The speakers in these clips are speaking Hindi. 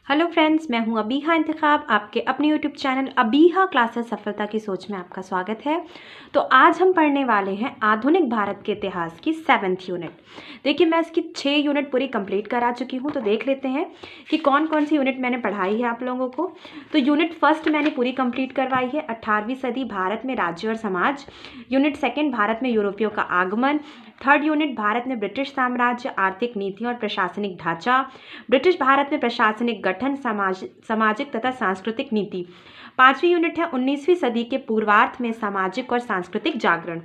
हेलो फ्रेंड्स, मैं हूं अबीहा इंतखाब। आपके अपने यूट्यूब चैनल अबीहा क्लासेस सफलता की सोच में आपका स्वागत है। तो आज हम पढ़ने वाले हैं आधुनिक भारत के इतिहास की 7th यूनिट। देखिए, मैं इसकी 6 यूनिट पूरी कंप्लीट करा चुकी हूं। तो देख लेते हैं कि कौन कौन सी यूनिट मैंने पढ़ाई है आप लोगों को। तो यूनिट फर्स्ट मैंने पूरी कंप्लीट करवाई है, 18वीं सदी भारत में राज्य और समाज। यूनिट सेकेंड, भारत में यूरोपियों का आगमन। थर्ड यूनिट, भारत में ब्रिटिश साम्राज्य, आर्थिक नीतियाँ और प्रशासनिक ढांचा। ब्रिटिश भारत में प्रशासनिक गठन, सामाजिक तथा सांस्कृतिक नीति। 5वीं यूनिट है 19वीं सदी के पूर्वार्ध में सामाजिक और सांस्कृतिक जागरण।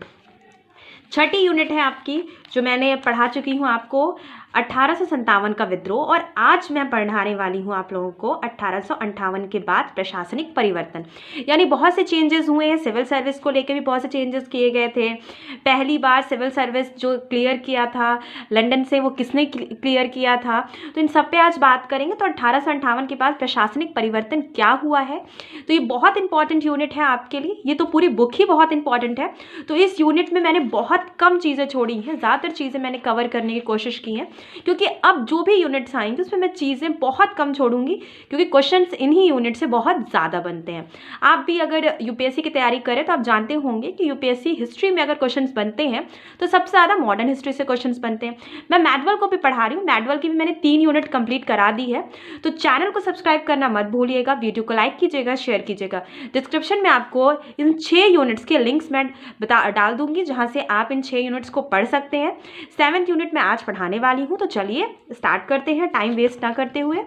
छठी यूनिट है आपकी, जो मैंने पढ़ा चुकी हूँ आपको, 1857 का विद्रोह। और आज मैं पढ़ाने वाली हूँ आप लोगों को 1858 के बाद प्रशासनिक परिवर्तन। यानी बहुत से चेंजेस हुए हैं। सिविल सर्विस को लेकर भी बहुत से चेंजेस किए गए थे। पहली बार सिविल सर्विस जो क्लियर किया था लंदन से, वो किसने क्लियर किया था, तो इन सब पे आज बात करेंगे। तो 1858 के बाद प्रशासनिक परिवर्तन क्या हुआ है, तो ये बहुत इंपॉर्टेंट यूनिट है आपके लिए। ये तो पूरी बुक ही बहुत इंपॉर्टेंट है। तो इस यूनिट में मैंने बहुत कम चीज़ें छोड़ी हैं, ज़्यादातर चीज़ें मैंने कवर करने की कोशिश की है, क्योंकि अब जो भी यूनिट्स आएंगे उसमें मैं चीज़ें बहुत कम छोड़ूंगी, क्योंकि क्वेश्चंस इन्हीं यूनिट से बहुत ज़्यादा बनते हैं। आप भी अगर यूपीएससी की तैयारी करें तो आप जानते होंगे कि यूपीएससी हिस्ट्री में अगर क्वेश्चंस बनते हैं तो सबसे ज़्यादा मॉडर्न हिस्ट्री से क्वेश्चंस बनते हैं। मैं मैडवल को भी पढ़ा रही हूँ, मैडवल की भी मैंने 3 यूनिट कंप्लीट करा दी है। तो चैनल को सब्सक्राइब करना मत भूलिएगा, वीडियो को लाइक कीजिएगा, शेयर कीजिएगा। डिस्क्रिप्शन में आपको इन 6 यूनिट्स के लिंक्स मैं डाल दूंगी, जहाँ से आप इन 6 यूनिट्स को पढ़ सकते हैं। 7th यूनिट में आज पढ़ाने वाली हूँ। तो चलिए स्टार्ट करते हैं, टाइम वेस्ट ना करते हुए।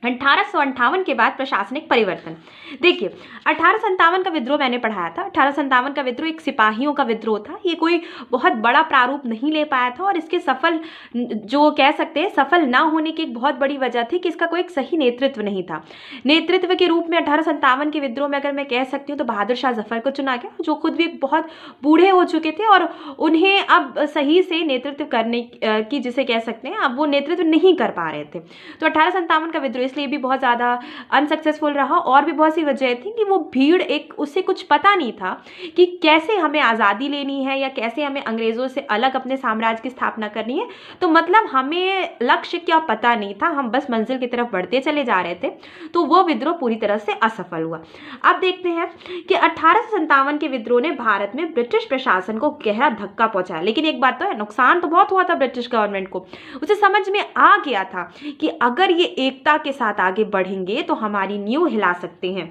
1858 के बाद प्रशासनिक परिवर्तन। देखिए, 1857 का विद्रोह मैंने पढ़ाया था। 1857 का विद्रोह एक सिपाहियों का विद्रोह था। ये कोई बहुत बड़ा प्रारूप नहीं ले पाया था, और इसके सफल, जो कह सकते हैं सफल ना होने की एक बहुत बड़ी वजह थी कि इसका कोई एक सही नेतृत्व नहीं था। नेतृत्व के रूप में 1857 के विद्रोह में अगर मैं कह सकती हूँ तो बहादुर शाह जफर को चुना गया, जो खुद भी बहुत बूढ़े हो चुके थे और उन्हें अब सही से नेतृत्व करने की, जिसे कह सकते हैं, अब वो नेतृत्व नहीं कर पा रहे थे। तो 1857 का विद्रोह इसलिए भी बहुत ज़्यादा अनसक्सेसफुल रहा, और भी बहुत सी वजह थी कि वो भीड़, एक उससे कुछ पता नहीं था कि कैसे हमें आज़ादी लेनी है या कैसे हमें अंग्रेज़ों से अलग अपने साम्राज्य की स्थापना करनी है। तो मतलब हमें लक्ष्य क्या पता नहीं था, हम बस मंजिल की तरफ बढ़ते चले जा रहे थे। तो वो विद्रोह पूरी तरह से असफल हुआ। अब देखते हैं कि 1857 के विद्रोह ने भारत में ब्रिटिश प्रशासन को गहरा धक्का पहुंचाया। लेकिन एक बात तो है, नुकसान तो बहुत हुआ था ब्रिटिश गवर्नमेंट को। उसे समझ में आ गया था कि अगर ये एकता के साथ आगे बढ़ेंगे तो हमारी नींव हिला सकते हैं।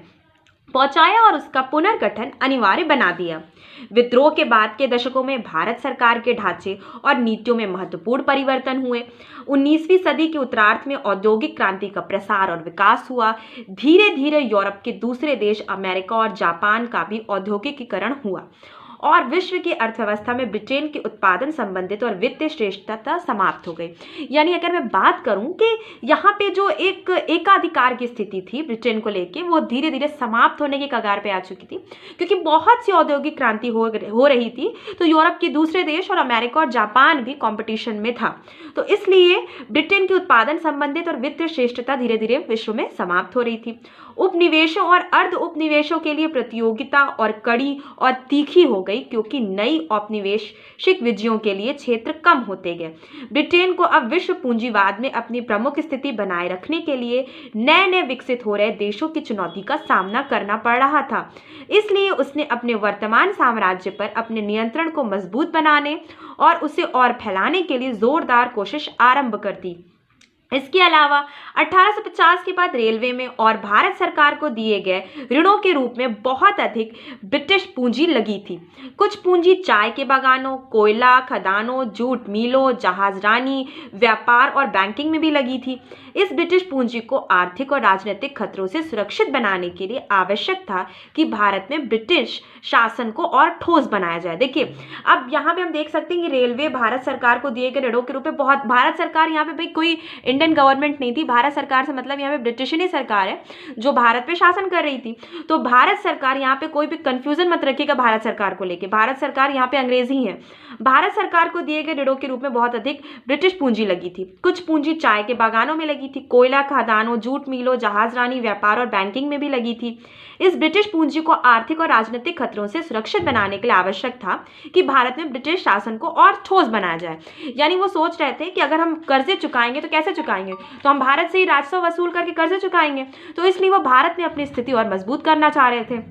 पहुंचाया और उसका पुनर्गठन अनिवार्य बना दिया। विद्रोह के बाद के दशकों में भारत सरकार के ढांचे और नीतियों में महत्वपूर्ण परिवर्तन हुए। 19वीं सदी के उत्तरार्ध में औद्योगिक क्रांति का प्रसार और विकास हुआ। धीरे धीरे यूरोप के दूसरे देश अमेरिका और जापान का भी औद्योगिकीकरण हुआ, और विश्व की अर्थव्यवस्था में ब्रिटेन के उत्पादन संबंधित और वित्तीय श्रेष्ठता समाप्त हो गई। यानी अगर मैं बात करूं कि यहाँ पे जो एक एकाधिकार की स्थिति थी ब्रिटेन को लेके, वो धीरे धीरे समाप्त होने के कगार पे आ चुकी थी, क्योंकि बहुत सी औद्योगिक क्रांति हो रही थी। तो यूरोप के दूसरे देश और अमेरिका और जापान भी कॉम्पिटिशन में था। तो इसलिए ब्रिटेन की उत्पादन संबंधित और वित्तीय श्रेष्ठता धीरे धीरे विश्व में समाप्त हो रही थी। उपनिवेशों और अर्ध उपनिवेशों के लिए प्रतियोगिता और कड़ी और तीखी हो गई, क्योंकि नई औपनिवेशिक विजयों के लिए क्षेत्र कम होते गए। ब्रिटेन को अब विश्व पूंजीवाद में अपनी प्रमुख स्थिति बनाए रखने के लिए नए नए विकसित हो रहे देशों की चुनौती का सामना करना पड़ रहा था। इसलिए उसने अपने वर्तमान साम्राज्य पर अपने नियंत्रण को मजबूत बनाने और उसे और फैलाने के लिए जोरदार कोशिश आरंभ कर दी। इसके अलावा 1850 के बाद रेलवे में और भारत सरकार को दिए गए ऋणों के रूप में बहुत अधिक ब्रिटिश पूंजी लगी थी। कुछ पूंजी चाय के बागानों, कोयला खदानों, जूट मिलों, जहाजरानी, व्यापार और बैंकिंग में भी लगी थी। इस ब्रिटिश पूंजी को आर्थिक और राजनीतिक खतरों से सुरक्षित बनाने के लिए आवश्यक था कि भारत में ब्रिटिश शासन को और ठोस बनाया जाए। देखिए, अब यहाँ पे हम देख सकते हैं कि रेलवे भारत सरकार को दिए गए ऋणों के रूप में, बहुत, भारत सरकार यहाँ पे भाई कोई इंडियन गवर्नमेंट नहीं थी। भारत सरकार से मतलब यहाँ पे ब्रिटिश ही सरकार है जो भारत पे शासन कर रही थी। तो भारत सरकार, यहाँ पे कोई भी कंफ्यूजन मत रखिएगा भारत सरकार को लेके, भारत सरकार यहाँ पे अंग्रेजी है। भारत सरकार को दिए गए ऋणों के रूप में बहुत अधिक ब्रिटिश पूंजी लगी थी। कुछ पूंजी चाय के बागानों में लगी थी, कोयला खदानों, जूट मिलों, जहाजरानी, व्यापार और बैंकिंग में भी लगी थी। इस ब्रिटिश पूंजी को आर्थिक और राजनीतिक खतरों से सुरक्षित बनाने के लिए आवश्यक था कि भारत में ब्रिटिश शासन को और ठोस बनाया जाए। यानी वो सोच रहे थे कि अगर हम कर्जे चुकाएंगे तो कैसे चुकाएंगे, चुकाएंगे? तो हम भारत से ही राजस्व वसूल करके कर्जे चुकाएंगे। तो इसलिए वो भारत में अपनी स्थिति और मजबूत करना चाह रहे थे।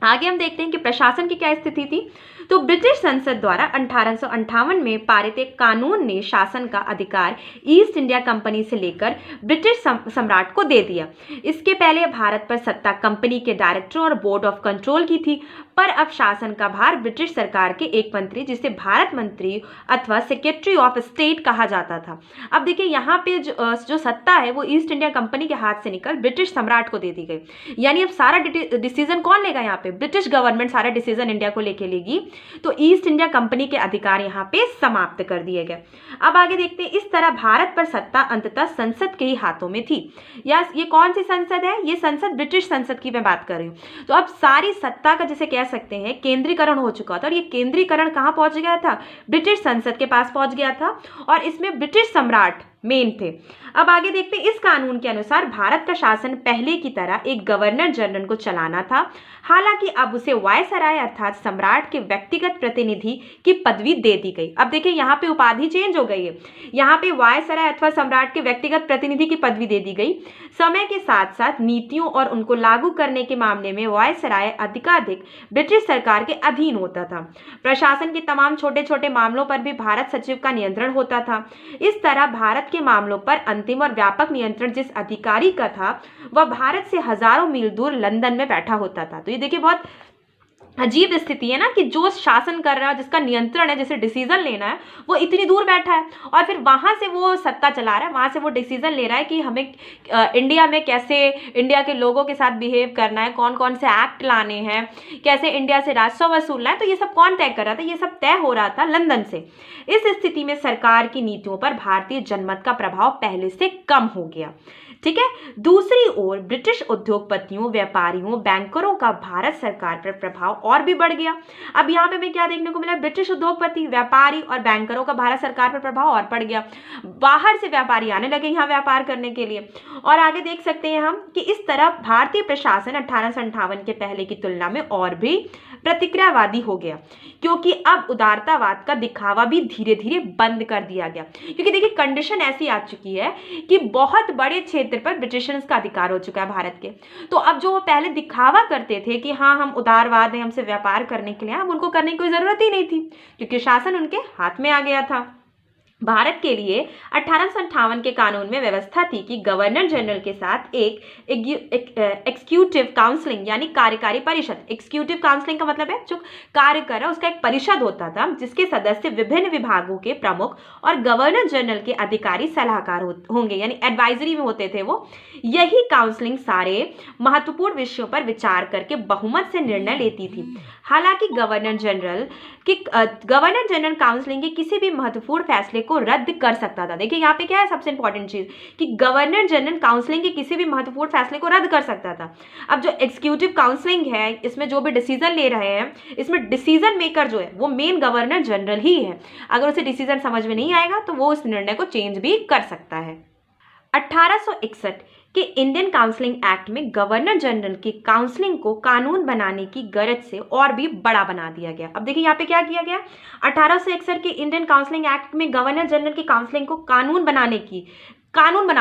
आगे हम देखते हैं कि प्रशासन की क्या स्थिति थी। तो ब्रिटिश संसद द्वारा 1858 में पारित एक कानून ने शासन का अधिकार ईस्ट इंडिया कंपनी से लेकर ब्रिटिश सम्राट को दे दिया। इसके पहले भारत पर सत्ता कंपनी के डायरेक्टर और बोर्ड ऑफ कंट्रोल की थी, पर अब शासन का भार ब्रिटिश सरकार के एक मंत्री, जिसे भारत मंत्री अथवा सेक्रेटरी ऑफ स्टेट कहा जाता था। अब देखिए यहाँ पे जो सत्ता है वो ईस्ट इंडिया कंपनी के हाथ से निकल ब्रिटिश सम्राट को दे दी गई। यानी अब सारा डिसीजन कौन लेगा? यहाँ पे ब्रिटिश गवर्नमेंट सारा डिसीजन इंडिया को लेके लेगी। तो ईस्ट इंडिया कंपनी के अधिकार यहाँ पे समाप्त कर दिए गए। अब आगे देखते हैं, इस तरह भारत पर सत्ता अंततः संसद के ही हाथों में थी। या ये कौन सी संसद है? ये संसद ब्रिटिश संसद की मैं बात कर रही हूँ। तो अब सारी सत्ता का जिसे कह सकते हैं केंद्रीकरण हो चुका था, और ये केंद्रीकरण कहाँ पहुंच गया था? ब्रिटिश संसद के पास पहुंच गया था, और इसमें ब्रिटिश सम्राट मेन थे। अब आगे देखते हैं, इस कानून के अनुसार भारत का शासन पहले की तरह एक गवर्नर जनरल को चलाना था। हालांकि अब उसे वायसराय अर्थात सम्राट के व्यक्तिगत प्रतिनिधि की पदवी दे दी गई। अब देखिए यहाँ पे उपाधि चेंज हो गई है। यहाँ पे वायसराय अथवा सम्राट के व्यक्तिगत प्रतिनिधि की पदवी दे दी गई। समय के साथ साथ नीतियों और उनको लागू करने के मामले में वायसराय अधिकाधिक ब्रिटिश सरकार के अधीन होता था। प्रशासन के तमाम छोटे छोटे मामलों पर भी भारत सचिव का नियंत्रण होता था। इस तरह भारत के मामलों पर अंतिम और व्यापक नियंत्रण जिस अधिकारी का था, वह भारत से हजारों मील दूर लंदन में बैठा होता था। तो ये देखिए बहुत अजीब स्थिति है ना, कि जो शासन कर रहा है, जिसका नियंत्रण है, जिसे डिसीजन लेना है, वो इतनी दूर बैठा है, और फिर वहां से वो सत्ता चला रहा है, वहां से वो डिसीजन ले रहा है कि हमें इंडिया में कैसे इंडिया के लोगों के साथ बिहेव करना है, कौन कौन से एक्ट लाने हैं, कैसे इंडिया से राजस्व वसूलना है। तो ये सब कौन तय कर रहा था? ये सब तय हो रहा था लंदन से। इस स्थिति में सरकार की नीतियों पर भारतीय जनमत का प्रभाव पहले से कम हो गया। ठीक है। दूसरी ओर ब्रिटिश उद्योगपतियों, व्यापारियों, बैंकरों का भारत सरकार पर प्रभाव और भी बढ़ गया। अब यहाँ पे हमें क्या देखने को मिला? ब्रिटिश उद्योगपति, व्यापारी और बैंकरों का भारत सरकार पर प्रभाव और बढ़ गया। बाहर से व्यापारी आने लगे यहाँ व्यापार करने के लिए। और आगे देख सकते हैं हम कि इस तरह भारतीय प्रशासन 1858 के पहले की तुलना में और भी प्रतिक्रियावादी हो गया, क्योंकि अब उदारतावाद का दिखावा भी धीरे धीरे बंद कर दिया गया। क्योंकि देखिए कंडीशन ऐसी आ चुकी है कि बहुत बड़े क्षेत्र पर ब्रिटिशर्स का अधिकार हो चुका है भारत के। तो अब जो वो पहले दिखावा करते थे कि हाँ हम उदारवाद हैं, हमसे व्यापार करने के लिए, अब उनको करने की कोई जरूरत ही नहीं थी, क्योंकि शासन उनके हाथ में आ गया था। भारत के लिए 1858 के कानून में व्यवस्था थी कि गवर्नर जनरल के साथ एक एग्जीक्यूटिव काउंसलिंग यानी कार्यकारी परिषद, एग्जीक्यूटिव काउंसलिंग का मतलब है जो कार्य कर रहा है उसका एक परिषद होता था, जिसके सदस्य विभिन्न विभागों के प्रमुख और गवर्नर जनरल के अधिकारी सलाहकार होंगे, यानी एडवाइजरी में होते थे वो। यही काउंसलिंग सारे महत्वपूर्ण विषयों पर विचार करके बहुमत से निर्णय लेती थी। हालांकि गवर्नर जनरल काउंसलिंग के किसी भी महत्वपूर्ण फैसले को रद्द कर सकता था। देखिए यहाँ पे क्या है सबसे इंपॉर्टेंट चीज, कि गवर्नर जनरल काउंसलिंग के किसी भी महत्वपूर्ण फैसले को रद्द कर सकता था। अब जो एग्जीक्यूटिव काउंसलिंग है, इसमें जो भी डिसीजन ले रहे हैं, इसमें डिसीजन मेकर जो है वो मेन गवर्नर जनरल ही है। अगर उसे डिसीजन समझ में नहीं आएगा तो वो उस निर्णय को चेंज भी कर सकता है। 1861 के इंडियन काउंसलिंग एक्ट में गवर्नर जनरल की काउंसलिंग को कानून बनाने की गरज से और भी बड़ा बना दिया गया। अब देखिए यहाँ पे क्या किया गया, 1861 के इंडियन काउंसलिंग एक्ट में गवर्नर जनरल की काउंसलिंग को कानून बना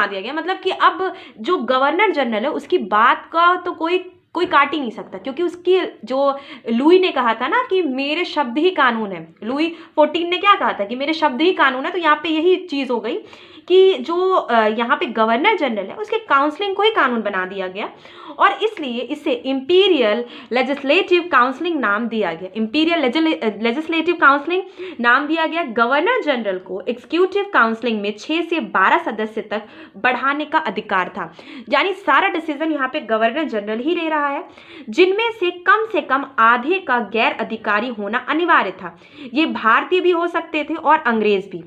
दिया गया। मतलब कि अब जो गवर्नर जनरल है उसकी बात का तो कोई काट ही नहीं सकता, क्योंकि उसकी जो लुई ने कहा था ना कि मेरे शब्द ही कानून है, लुई 14 ने क्या कहा था कि मेरे शब्द ही कानून है। तो यहाँ पे यही चीज हो गई कि जो यहाँ पे गवर्नर जनरल है उसके काउंसलिंग को ही कानून बना दिया गया, और इसलिए इसे इंपीरियल लेजिस्लेटिव काउंसलिंग नाम दिया गया। इंपीरियल लेजिस्लेटिव काउंसलिंग नाम दिया गया। गवर्नर जनरल को एग्जीक्यूटिव काउंसलिंग में 6 से 12 सदस्य तक बढ़ाने का अधिकार था, यानी सारा डिसीजन यहाँ पे गवर्नर जनरल ही ले रहा है, जिनमें से कम आधे का गैर अधिकारी होना अनिवार्य था। ये भारतीय भी हो सकते थे और अंग्रेज भी।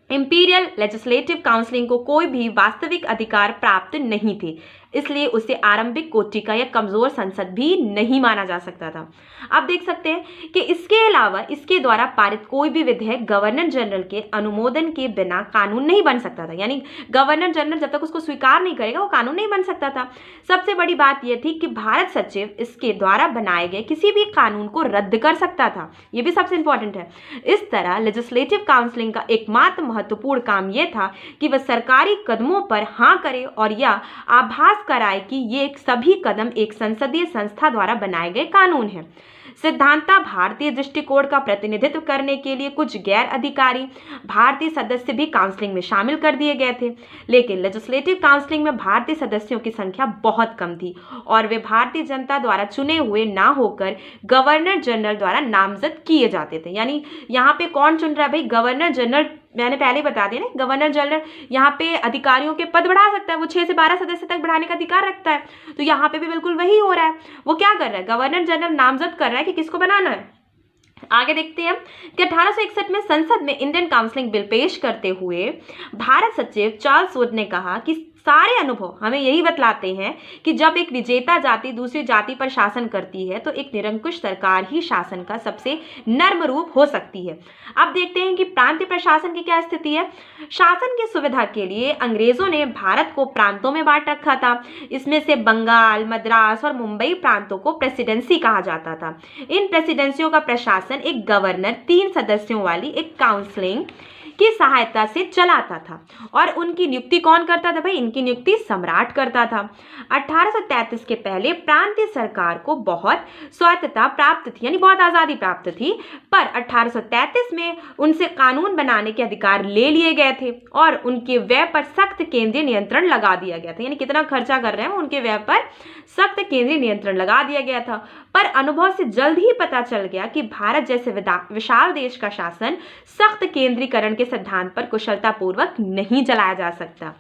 इंपीरियल लेजिस्लेटिव काउंसलिंग को कोई भी वास्तविक अधिकार प्राप्त नहीं थे, इसलिए उसे आरंभिक कोटि का या कमजोर संसद भी नहीं माना जा सकता था। आप देख सकते हैं कि इसके अलावा इसके द्वारा पारित कोई भी विधेयक गवर्नर जनरल के अनुमोदन के बिना कानून नहीं बन सकता था, यानी गवर्नर जनरल जब तक उसको स्वीकार नहीं करेगा वो कानून नहीं बन सकता था। सबसे बड़ी बात यह थी कि भारत सचिव इसके द्वारा बनाए गए किसी भी कानून को रद्द कर सकता था, ये भी सबसे इंपॉर्टेंट है। इस तरह लेजिस्लेटिव काउंसलिंग का एकमात्र महत्वपूर्ण काम यह था कि वह सरकारी कदमों पर हाँ करे और यह आभास कराए कि ये सभी कदम एक संसदीय संस्था द्वारा बनाए गए कानून हैं। सिद्धांता भारतीय दृष्टिकोण का प्रतिनिधित्व करने के लिए कुछ गैर अधिकारी भारतीय सदस्य भी काउंसलिंग में शामिल कर दिए गए थे, लेकिन लेजिस्लेटिव काउंसलिंग में भारतीय सदस्यों की संख्या बहुत कम थी और वे भारतीय जनता द्वारा चुने हुए ना होकर गवर्नर जनरल द्वारा नामजद किए जाते थे। यानी यहाँ पे कौन चुन रहा है भाई? Governor general. मैंने पहले बता दिया ना, गवर्नर जनरल यहाँ पे अधिकारियों के पद बढ़ा सकता है, वो 6 से 12 सदस्य तक बढ़ाने का अधिकार रखता है। तो यहाँ पे भी बिल्कुल वही हो रहा है। वो क्या कर रहा है? गवर्नर जनरल नामजद कर रहा है कि किसको बनाना है। आगे देखते हैं कि 1861 में संसद में इंडियन काउंसलिंग बिल पेश करते हुए भारत सचिव चार्ल्स वुड ने कहा कि सारे अनुभव हमें यही बतलाते हैं कि जब एक विजेता जाति दूसरी जाति पर शासन करती है तो एक निरंकुश सरकार ही शासन का सबसे नर्म रूप हो सकती है। अब देखते हैं कि प्रांतीय प्रशासन की क्या स्थिति है। शासन की सुविधा के लिए अंग्रेजों ने भारत को प्रांतों में बांट रखा था। इसमें से बंगाल, मद्रास और मुंबई प्रांतों को प्रेसिडेंसी कहा जाता था। इन प्रेसिडेंसियों का प्रशासन एक गवर्नर 3 सदस्यों वाली एक काउंसलिंग की सहायता से चलाता था और उनकी नियुक्ति कौन करता था भाई? इनकी नियुक्ति सम्राट करता था। 1833 के पहले प्रांतीय सरकार को बहुत स्वायत्तता प्राप्त थी, यानी बहुत आज़ादी प्राप्त थी, पर 1833 में उनसे कानून बनाने के अधिकार ले लिए गए थे और उनके व्यय पर सख्त केंद्रीय नियंत्रण लगा दिया गया था। यानी कितना खर्चा कर रहे हैं उनके व्यय पर सख्त केंद्रीय नियंत्रण लगा दिया गया था। पर अनुभव से जल्द ही पता चल गया कि भारत जैसे विशाल देश का शासन सख्त केंद्रीकरण के सिद्धांत पर कुशलतापूर्वक नहीं चलाया जा सकता।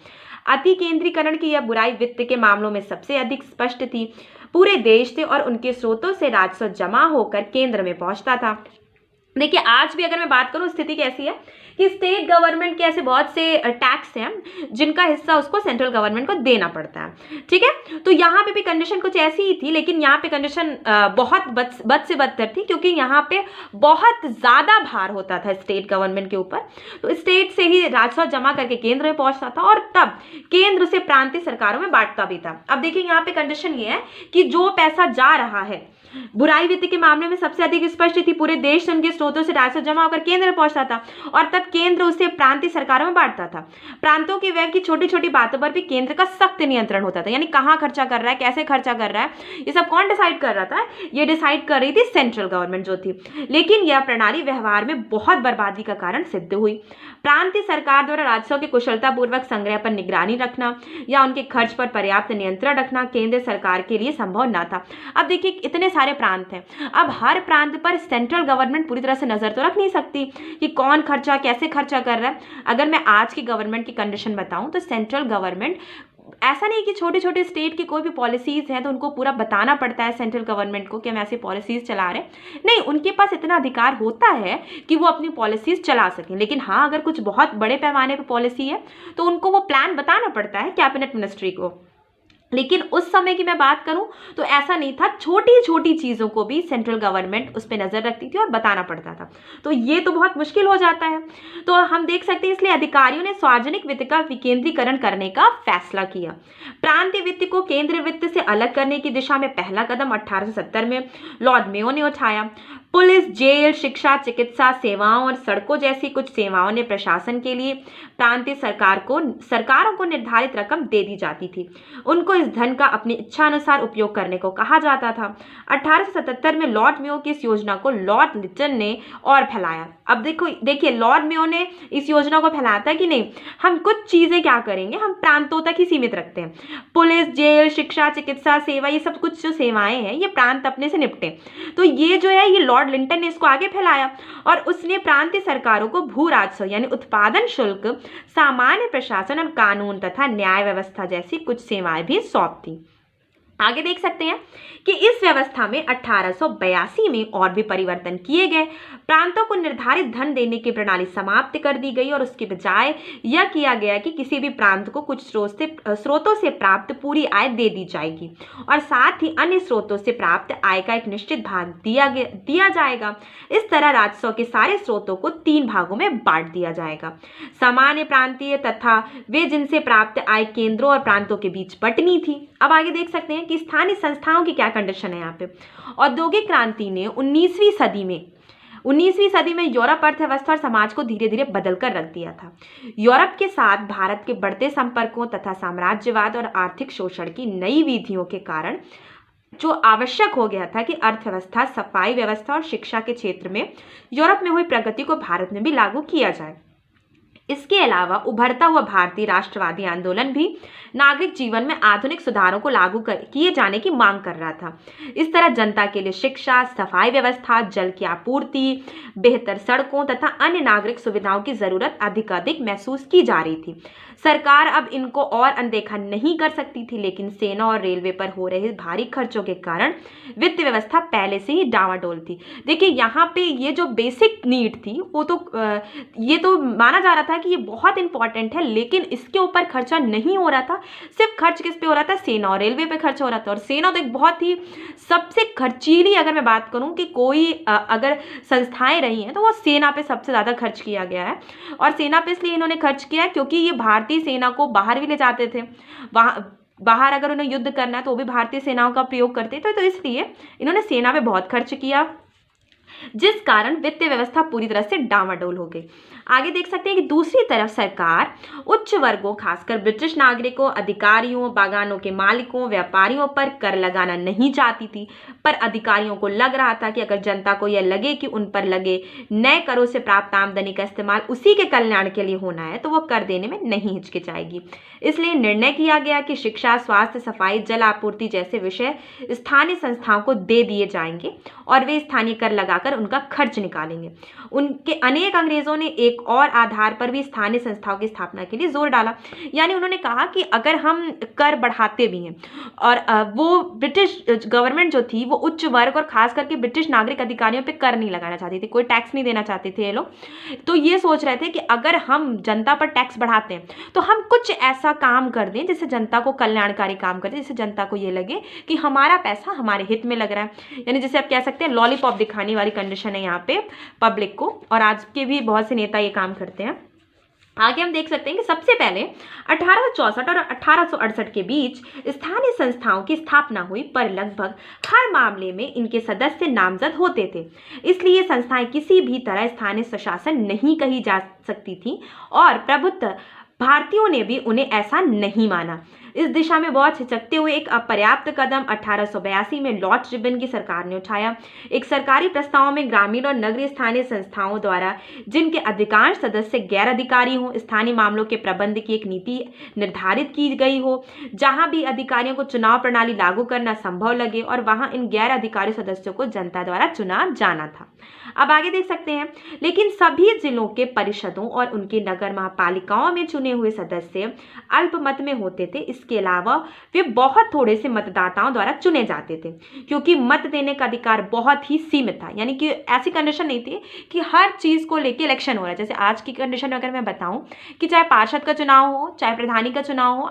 अति केंद्रीकरण की यह बुराई वित्त के मामलों में सबसे अधिक स्पष्ट थी। पूरे देश से और उनके स्रोतों से राजस्व जमा होकर केंद्र में पहुंचता था। देखिए, आज भी अगर मैं बात करूं स्थिति कैसी है कि स्टेट गवर्नमेंट के ऐसे बहुत से टैक्स हैं जिनका हिस्सा उसको सेंट्रल गवर्नमेंट को देना पड़ता है। ठीक है, तो यहाँ पे भी कंडीशन कुछ ऐसी ही थी, लेकिन यहाँ पे कंडीशन बहुत बद से बदतर थी, क्योंकि यहाँ पे बहुत ज़्यादा भार होता था स्टेट गवर्नमेंट के ऊपर। तो स्टेट से ही राजस्व जमा करके केंद्र में पहुँचता था और तब केंद्र से प्रांतीय सरकारों में बांटता भी था। अब देखिए, यहाँ पे कंडीशन ये है कि जो पैसा जा रहा है, बुराई वित्त के मामले में सबसे अधिक स्पष्ट थी। पूरे देश से उनके स्रोतों से राजस्व जमा होकर केंद्र में पहुंचता था और तब केंद्र उसे प्रांतीय सरकारों में बांटता था। प्रांतों के व्यय की छोटी छोटी बातों पर भी केंद्र का सख्त नियंत्रण होता था, यानी कहाँ खर्चा कर रहा है, कैसे खर्चा कर रहा है, ये सब कौन डिसाइड कर रहा था? ये डिसाइड कर रही थी सेंट्रल गवर्नमेंट जो थी। लेकिन यह प्रणाली व्यवहार में बहुत बर्बादी का कारण सिद्ध हुई। प्रांतीय सरकार द्वारा राजस्व के कुशलतापूर्वक संग्रह पर निगरानी रखना या उनके खर्च पर पर्याप्त नियंत्रण रखना केंद्र सरकार के लिए संभव न था। अब देखिए, इतने सारे प्रांत हैं, अब हर प्रांत पर सेंट्रल गवर्नमेंट पूरी तरह से नजर तो रख नहीं सकती कि कौन खर्चा कैसे खर्चा कर रहा है। अगर मैं आज की गवर्नमेंट की कंडीशन बताऊं तो सेंट्रल गवर्नमेंट ऐसा नहीं कि छोटे छोटे स्टेट की कोई भी पॉलिसीज हैं तो उनको पूरा बताना पड़ता है सेंट्रल गवर्नमेंट को कि हम ऐसी पॉलिसीज चला रहे हैं। नहीं, उनके पास इतना अधिकार होता है कि वो अपनी पॉलिसीज चला सकें। लेकिन हाँ, अगर कुछ बहुत बड़े पैमाने पर पॉलिसी है तो उनको वो प्लान बताना पड़ता है कैबिनेट मिनिस्ट्री को। लेकिन उस समय की मैं बात करूं तो ऐसा नहीं था, छोटी छोटी चीज़ों को भी सेंट्रल गवर्नमेंट उस पर नज़र रखती थी और बताना पड़ता था। तो ये तो बहुत मुश्किल हो जाता है। तो हम देख सकते हैं, इसलिए अधिकारियों ने सार्वजनिक वित्त का विकेंद्रीकरण करने का फैसला किया। प्रांतीय वित्त को केंद्रीय वित्त से अलग करने की दिशा में पहला कदम 1870 में लॉर्ड मेयो ने उठाया। पुलिस, जेल, शिक्षा, चिकित्सा सेवाओं और सड़कों जैसी कुछ सेवाओं ने प्रशासन के लिए प्रांतीय सरकारों को निर्धारित रकम दे दी जाती थी। उनको इस धन का अपनी इच्छा अनुसार उपयोग करने को कहा जाता था। 1877 में लॉर्ड मेयो की इस योजना को लॉर्ड लिटन ने और फैलाया। अब देखिए लॉर्ड मेयो ने इस योजना को फैलाया था कि नहीं, हम कुछ चीजें क्या करेंगे, हम प्रांतों तक ही सीमित रखते हैं। पुलिस, जेल, शिक्षा, चिकित्सा सेवा, ये सब कुछ जो सेवाएं हैं ये प्रांत अपने से निपटे। तो ये जो है ये लॉर्ड लिंटन ने इसको आगे फैलाया और उसने प्रांतीय सरकारों को भू राजस्व यानी उत्पादन शुल्क, सामान्य प्रशासन और कानून तथा न्याय व्यवस्था जैसी कुछ सेवाएं भी सौंप दी। आगे देख सकते हैं कि इस व्यवस्था में 1882 में और भी परिवर्तन किए गए। प्रांतों को निर्धारित धन देने की प्रणाली समाप्त कर दी गई और उसके बजाय यह किया गया कि किसी भी प्रांत को कुछ स्रोतों से प्राप्त पूरी आय दे दी जाएगी और साथ ही अन्य स्रोतों से प्राप्त आय का एक निश्चित भाग दिया जाएगा। इस तरह राजस्व के सारे स्रोतों को 3 भागों में बांट दिया जाएगा, सामान्य, प्रांतीय तथा वे जिनसे प्राप्त आय केंद्रों और प्रांतों के बीच बंटनी थी। अब आगे देख सकते हैं कि स्थानीय संस्थाओं की क्या कंडीशन है। यहाँ पे औद्योगिक क्रांति ने 19वीं सदी में 19वीं सदी में यूरोप अर्थव्यवस्था और समाज को धीरे धीरे बदल कर रख दिया था। यूरोप के साथ भारत के बढ़ते संपर्कों तथा साम्राज्यवाद और आर्थिक शोषण की नई विधियों के कारण जो आवश्यक हो गया था कि अर्थव्यवस्था, सफाई व्यवस्था और शिक्षा के क्षेत्र में यूरोप में हुई प्रगति को भारत में भी लागू किया जाए। इसके अलावा उभरता हुआ भारतीय राष्ट्रवादी आंदोलन भी नागरिक जीवन में आधुनिक सुधारों को लागू किए जाने की मांग कर रहा था। इस तरह जनता के लिए शिक्षा, सफाई व्यवस्था, जल की आपूर्ति, बेहतर सड़कों तथा अन्य नागरिक सुविधाओं की जरूरत अधिकाधिक महसूस की जा रही थी। सरकार अब इनको और अनदेखा नहीं कर सकती थी, लेकिन सेना और रेलवे पर हो रहे भारी खर्चों के कारण वित्त व्यवस्था पहले से ही डावाडोल थी। देखिए यहाँ पे ये जो बेसिक नीड थी वो तो ये तो माना जा रहा था कि ये बहुत इंपॉर्टेंट है, लेकिन इसके ऊपर खर्चा नहीं हो रहा था। सिर्फ खर्च किस पे हो रहा था? सेना और रेलवे पे खर्च हो रहा था। और सेना तो एक बहुत ही सबसे खर्चीली, अगर मैं बात करूं कि कोई अगर संस्थाएं रही हैं तो वो सेना पे सबसे ज़्यादा खर्च किया गया है। और सेना पे इसलिए इन्होंने खर्च किया है क्योंकि ये भारतीय सेना को बाहर भी ले जाते थे। बाहर अगर उन्हें युद्ध करना है तो वो भी भारतीय सेनाओं का प्रयोग करते थे, तो इसलिए इन्होंने सेना पे बहुत खर्च किया, जिस कारण वित्तीय व्यवस्था पूरी तरह से डामाडोल हो गई। आगे देख सकते हैं कि दूसरी तरफ सरकार उच्च वर्गों, खासकर ब्रिटिश नागरिकों, अधिकारियों, बागानों के मालिकों, व्यापारियों पर कर लगाना नहीं चाहती थी। पर अधिकारियों को लग रहा था कि अगर जनता को यह लगे कि उन पर लगे नए करों से प्राप्त आमदनी का इस्तेमाल उसी के कल्याण के लिए होना है, तो वो कर देने में नहीं हिचकिचाएगी। इसलिए निर्णय किया गया कि शिक्षा, स्वास्थ्य, सफाई, जल आपूर्ति जैसे विषय स्थानीय संस्थाओं को दे दिए जाएंगे और वे स्थानीय कर लगाकर उनका खर्च निकालेंगे। उनके अनेक अंग्रेजों ने एक और आधार पर भी स्थानीय संस्थाओं की स्थापना के लिए जोर डाला। यानी उन्होंने कहा कि अगर हम कर बढ़ाते भी हैं और वो ब्रिटिश गवर्नमेंट जो थी वो उच्च वर्ग और खास करके ब्रिटिश नागरिक अधिकारियों पे कर नहीं लगाना चाहती थी, कोई टैक्स नहीं देना चाहते थे ये लोग। तो ये सोच रहे थे कि अगर हम जनता पर टैक्स बढ़ाते हैं तो हम कुछ ऐसा काम कर दें जिससे जनता को कल्याणकारी काम कर दें, जिससे जनता को ये लगे कि हमारा पैसा हमारे हित में लग रहा है। यानी जिसे आप कह सकते हैं लॉलीपॉप दिखाने वाली कंडीशन है यहाँ पे पब्लिक को, और आज के भी बहुत से नेता ये काम करते हैं। आगे हम देख सकते हैं कि सबसे पहले 1864 और 1868 के बीच स्थानीय संस्थाओं की स्थापना हुई, पर लगभग हर मामले में इनके सदस्य नामजद होते थे। इसलिए संस्थाएं किसी भी तरह स्थानीय स्वशासन नहीं कही जा सकती थी और प्रभुत्व भारतीयों ने भी उन्हें ऐसा नहीं माना। इस दिशा में बहुत हिचकते हुए एक अपर्याप्त कदम 1882 में लॉर्ड रिबन की सरकार ने उठाया। एक सरकारी प्रस्ताव में ग्रामीण और नगरीय स्थानीय संस्थाओं द्वारा जिनके अधिकांश सदस्य गैर अधिकारी हों, स्थानीय मामलों के प्रबंध की एक नीति निर्धारित की गई हो, जहां भी अधिकारियों को चुनाव प्रणाली लागू करना संभव लगे और वहां इन गैर अधिकारी सदस्यों को जनता द्वारा चुना जाना था। अब आगे देख सकते हैं, लेकिन सभी जिलों के परिषदों और उनकी नगर महापालिकाओं में चुने हुए सदस्य अल्पमत में होते थे। इसके अलावा वे बहुत थोड़े से मतदाताओं द्वारा चुने जाते थे, क्योंकि मत देने का अधिकार बहुत ही सीमित था। यानी कि ऐसी कंडीशन नहीं थी कि हर चीज को लेके इलेक्शन हो रहा है। जैसे आज की कंडीशन में अगर मैं बताऊं कि चाहे पार्षद का चुनाव हो, चाहे प्रधानी का चुनाव हो,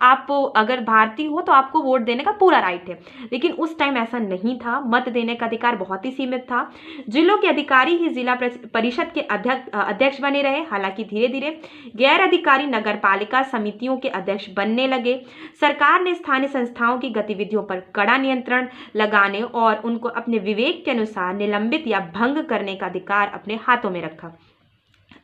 आप अगर भारतीय हो तो आपको वोट देने का पूरा राइट है, लेकिन उस टाइम ऐसा नहीं था। मत देने का अधिकार बहुत ही सीमित था। जिलों के अधिकारी ही जिला परिषद के अध्यक्ष बने रहे। हालांकि धीरे धीरे गैर अधिकारी नगरपालिका समितियों के अध्यक्ष बनने लगे। सरकार ने स्थानीय संस्थाओं की गतिविधियों पर कड़ा नियंत्रण लगाने और उनको अपने विवेक के अनुसार निलंबित या भंग करने का अधिकार अपने हाथों में रखा।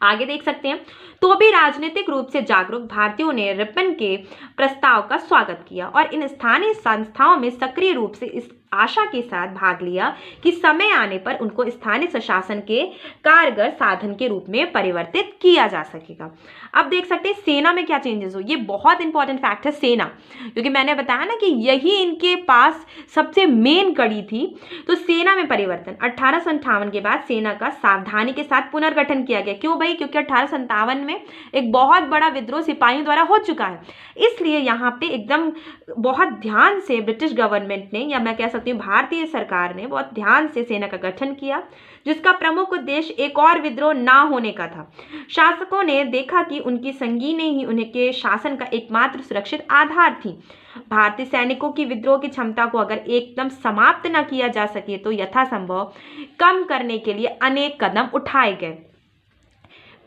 आगे देख सकते हैं, तो भी राजनीतिक रूप से जागरूक भारतीयों ने रिपन के प्रस्ताव का स्वागत किया और इन स्थानीय संस्थाओं में सक्रिय रूप से इस आशा के साथ भाग लिया कि समय आने पर उनको स्थानीय स्वशासन के कारगर साधन के रूप में परिवर्तित किया जा सकेगा। अब देख सकते हैं सेना में क्या चेंजेस हो। ये बहुत इंपॉर्टेंट फैक्ट है सेना, क्योंकि मैंने बताया ना कि यही इनके पास सबसे मेन कड़ी थी। तो सेना में परिवर्तन 1858 के बाद सेना का सावधानी के साथ पुनर्गठन किया गया। क्यों भाई? क्योंकि 1857 में एक बहुत बड़ा विद्रोह सिपाहियों द्वारा हो चुका है, इसलिए यहाँ पे एकदम बहुत ध्यान से ब्रिटिश गवर्नमेंट ने, या मैं कह सकती हूँ भारतीय सरकार ने, बहुत ध्यान से सेना का गठन किया, जिसका प्रमुख उद्देश्य एक और विद्रोह ना होने का था। शासकों ने देखा कि उनकी संगीनें ही उनके शासन का एकमात्र सुरक्षित आधार थी। भारतीय सैनिकों की विद्रोह की क्षमता को अगर एकदम समाप्त न किया जा सके तो यथासंभव कम करने के लिए अनेक कदम उठाए गए।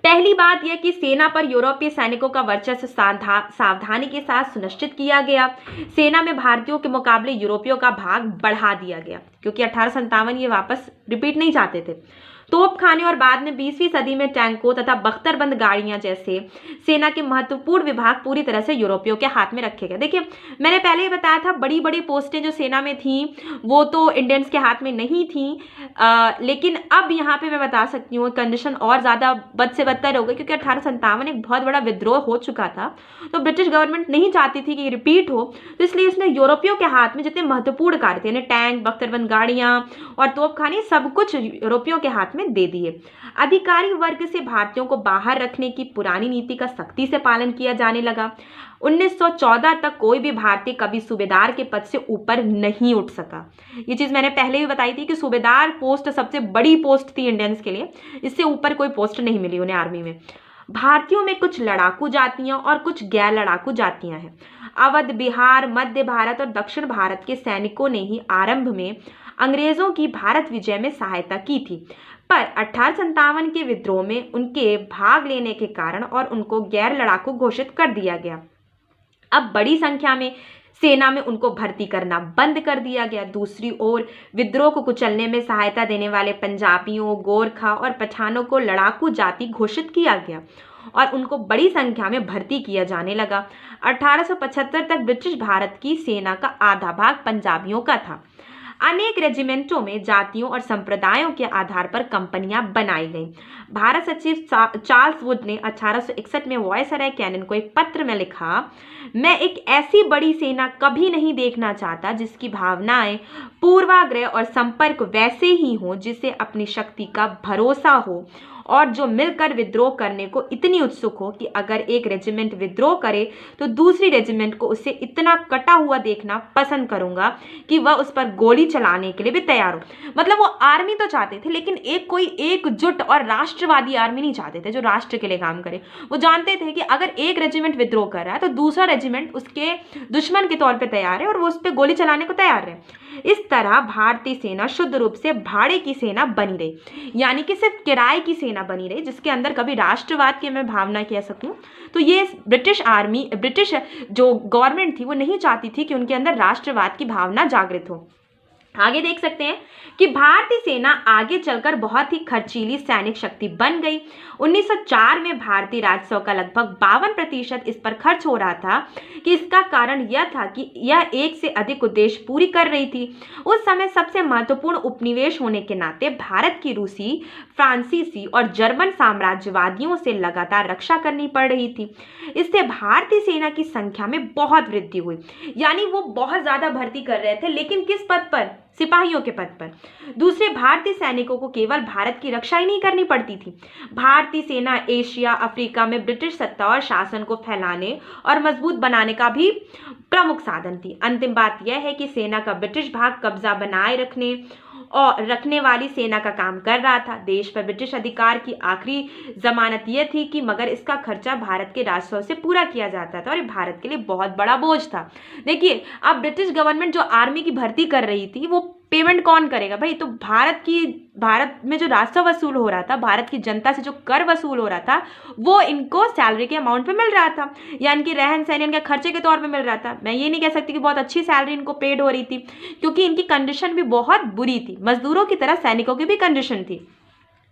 पहली बात यह कि सेना पर यूरोपीय सैनिकों का वर्चस्व सावधानी के साथ सुनिश्चित किया गया। सेना में भारतीयों के मुकाबले यूरोपियों का भाग बढ़ा दिया गया, क्योंकि 1857 ये वापस रिपीट नहीं चाहते थे। तोपखाने और बाद में 20वीं सदी में टैंकों तथा बख्तरबंद गाड़ियां जैसे सेना के महत्वपूर्ण विभाग पूरी तरह से यूरोपियों के हाथ में रखे गए। देखिए, मैंने पहले ही बताया था, बड़ी बड़ी पोस्टें जो सेना में थीं वो तो इंडियंस के हाथ में नहीं थीं, लेकिन अब यहाँ पे मैं बता सकती हूँ कंडीशन और ज़्यादा बद से बदतर हो गई, क्योंकि 1857 एक बहुत बड़ा विद्रोह हो चुका था। तो ब्रिटिश गवर्नमेंट नहीं चाहती थी कि रिपीट हो, तो इसलिए उसने यूरोपियों के हाथ में जितने महत्वपूर्ण कार्य थे, टैंक, बख्तरबंद गाड़ियाँ और तोपखाने, सब कुछ यूरोपियों के हाथ में दे दिए। अधिकारी वर्ग से भारतीयों को बाहर रखने की पुरानी नीति का सख्ती से पालन किया जाने लगा। 1914 तक कोई भी भारतीय कभी सूबेदार के पद से ऊपर नहीं उठ सका। ये चीज़ मैंने पहले भी बताई थी कि सूबेदार पोस्ट सबसे बड़ी पोस्ट थी इंडियंस के लिए, इससे ऊपर कोई पोस्ट नहीं मिली उन्हें आर्मी में। भारतीयों में कुछ लड़ाकू जातियां और कुछ गैर लड़ाकू जातियां हैं। अवध, बिहार, मध्य भारत और दक्षिण भारत के सैनिकों ने ही आरंभ में अंग्रेजों की भारत विजय में सहायता की थी, पर 1857 के विद्रोह में उनके भाग लेने के कारण और उनको गैर लड़ाकू घोषित कर दिया गया। अब बड़ी संख्या में सेना में उनको भर्ती करना बंद कर दिया गया। दूसरी ओर विद्रोह को कुचलने में सहायता देने वाले पंजाबियों, गोरखा और पठानों को लड़ाकू जाति घोषित किया गया और उनको बड़ी संख्या में भर्ती किया जाने लगा। 1875 तक ब्रिटिश भारत की सेना का आधा भाग पंजाबियों का था। अनेक रेजिमेंटों में जातियों और संप्रदायों के आधार पर कंपनियां बनाई गईं। भारत सचिव चार्ल्स वुड ने 1861 में वायसराय कैनिंग को एक पत्र में लिखा, मैं एक ऐसी बड़ी सेना कभी नहीं देखना चाहता जिसकी भावनाएं, पूर्वाग्रह और संपर्क वैसे ही हों जिसे अपनी शक्ति का भरोसा हो और जो मिलकर विद्रोह करने को इतनी उत्सुक हो कि अगर एक रेजिमेंट विद्रोह करे तो दूसरी रेजिमेंट को उसे इतना कटा हुआ देखना पसंद करूंगा कि वह उस पर गोली चलाने के लिए भी तैयार हो। मतलब वो आर्मी तो चाहते थे, लेकिन कोई एकजुट और राष्ट्रवादी आर्मी नहीं चाहते थे जो राष्ट्र के लिए काम करे। वो जानते थे कि अगर एक रेजिमेंट विद्रोह कर रहा है तो दूसरा रेजिमेंट उसके दुश्मन के तौर पर तैयार है और वो उस पर गोली चलाने को तैयार है। इस तरह भारतीय सेना शुद्ध रूप से भाड़े की सेना बनी रही, यानी कि सिर्फ किराए की सेना बनी रही, जिसके अंदर कभी राष्ट्रवाद की मैं भावना कह सकूं। तो ये ब्रिटिश जो गवर्नमेंट थी वो नहीं चाहती थी कि उनके अंदर राष्ट्रवाद की भावना जागृत हो। आगे देख सकते हैं कि भारतीय सेना आगे चलकर बहुत ही खर्चीली सैनिक शक्ति बन गई। 1904 में भारतीय राजस्व का लगभग 52% इस पर खर्च हो रहा था कि इसका कारण यह था कि यह एक से अधिक उद्देश्य पूरी कर रही थी। उस समय सबसे महत्वपूर्ण उपनिवेश होने के नाते भारत की रूसी, फ्रांसीसी और जर्मन साम्राज्यवादियों से लगातार रक्षा करनी पड़ रही थी। इससे भारतीय सेना की संख्या में बहुत वृद्धि हुई, यानी वो बहुत ज्यादा भर्ती कर रहे थे, लेकिन किस पद पर? सिपाहियों के पद पर। दूसरे भारतीय सैनिकों को केवल भारत की रक्षा ही नहीं करनी पड़ती थी, भारतीय सेना एशिया, अफ्रीका में ब्रिटिश सत्ता और शासन को फैलाने और मजबूत बनाने का भी प्रमुख साधन थी। अंतिम बात यह है कि सेना का ब्रिटिश भाग कब्जा बनाए रखने वाली सेना का काम कर रहा था। देश पर ब्रिटिश अधिकार की आखिरी जमानत यह थी कि मगर इसका खर्चा भारत के राजस्व से पूरा किया जाता था और ये भारत के लिए बहुत बड़ा बोझ था। देखिए, अब ब्रिटिश गवर्नमेंट जो आर्मी की भर्ती कर रही थी वो पेमेंट कौन करेगा भाई? तो भारत में जो राजस्व वसूल हो रहा था, भारत की जनता से जो कर वसूल हो रहा था, वो इनको सैलरी के अमाउंट पे मिल रहा था, यानी कि रहन सहन इनके खर्चे के तौर पे मिल रहा था। मैं ये नहीं कह सकती कि बहुत अच्छी सैलरी इनको पेड हो रही थी, क्योंकि इनकी कंडीशन भी बहुत बुरी थी। मजदूरों की तरह सैनिकों की भी कंडीशन थी।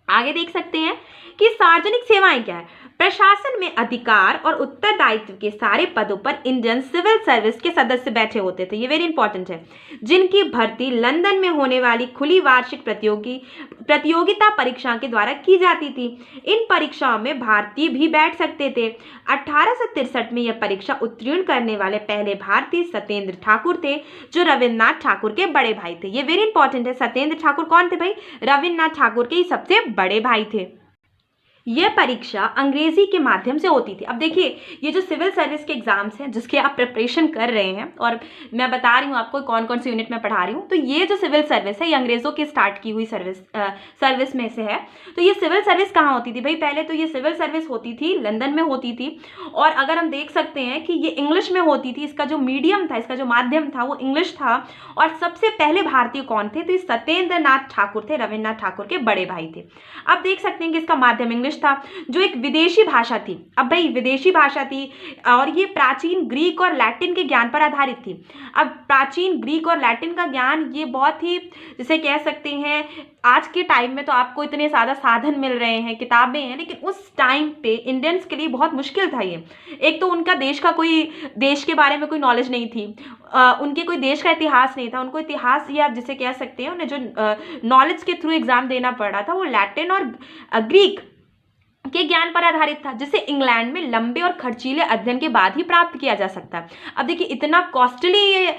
आगे देख सकते हैं कि सार्वजनिक सेवाएं क्या है। प्रशासन में अधिकार और उत्तरदायित्व के सारे पदों पर इंडियन सिविल सर्विस के सदस्य बैठे होते थे, ये वेरी इंपॉर्टेंट है, जिनकी भर्ती लंदन में होने वाली खुली वार्षिक प्रतियोगिता परीक्षा के द्वारा की जाती थी। इन परीक्षाओं में भारतीय भी बैठ सकते थे। 1863 में यह परीक्षा उत्तीर्ण करने वाले पहले भारतीय सत्येंद्र ठाकुर थे, जो रविन्द्रनाथ ठाकुर के बड़े भाई थे। ये वेरी इंपॉर्टेंट है। सत्येंद्र ठाकुर कौन थे भाई? रविन्द्रनाथ ठाकुर के सबसे बड़े भाई थे। यह परीक्षा अंग्रेजी के माध्यम से होती थी। अब देखिए, ये जो सिविल सर्विस के एग्जाम्स हैं जिसके आप प्रिपरेशन कर रहे हैं, और मैं बता रही हूँ आपको कौन कौन सी यूनिट में पढ़ा रही हूँ, तो ये जो सिविल सर्विस है ये अंग्रेजों की स्टार्ट की हुई सर्विस में से है। तो ये सिविल सर्विस कहाँ होती थी भाई? पहले तो ये सिविल सर्विस होती थी लंदन में होती थी, और अगर हम देख सकते हैं कि ये इंग्लिश में होती थी। इसका जो मीडियम था, इसका जो माध्यम था वो इंग्लिश था। और सबसे पहले भारतीय कौन थे? तो ये सत्येंद्र नाथ ठाकुर थे, रविन्द्रनाथ ठाकुर के बड़े भाई थे। अब देख सकते हैं कि इसका माध्यम इंग्लिश देश था जो एक विदेशी भाषा थी। अब भाई विदेशी भाषा थी और ये प्राचीन ग्रीक और लैटिन के ज्ञान पर आधारित थी। अब प्राचीन ग्रीक और लैटिन का ज्ञान ये बहुत ही, जिसे कह सकते हैं, आज के टाइम में तो आपको इतने ज़्यादा साधन मिल रहे हैं, किताबें हैं, लेकिन उस टाइम पे इंडियंस के लिए बहुत मुश्किल था ये। एक तो उनका देश के बारे में कोई नॉलेज नहीं थी, उनके कोई देश का इतिहास नहीं था, उनको इतिहास या आप जिसे कह सकते हैं उन्हें जो नॉलेज के थ्रू एग्जाम देना पड़ रहा था वो लैटिन और ग्रीक के ज्ञान पर आधारित था, जिसे इंग्लैंड में लंबे और खर्चीले अध्ययन के बाद ही प्राप्त किया जा सकता है। अब देखिए इतना कॉस्टली ये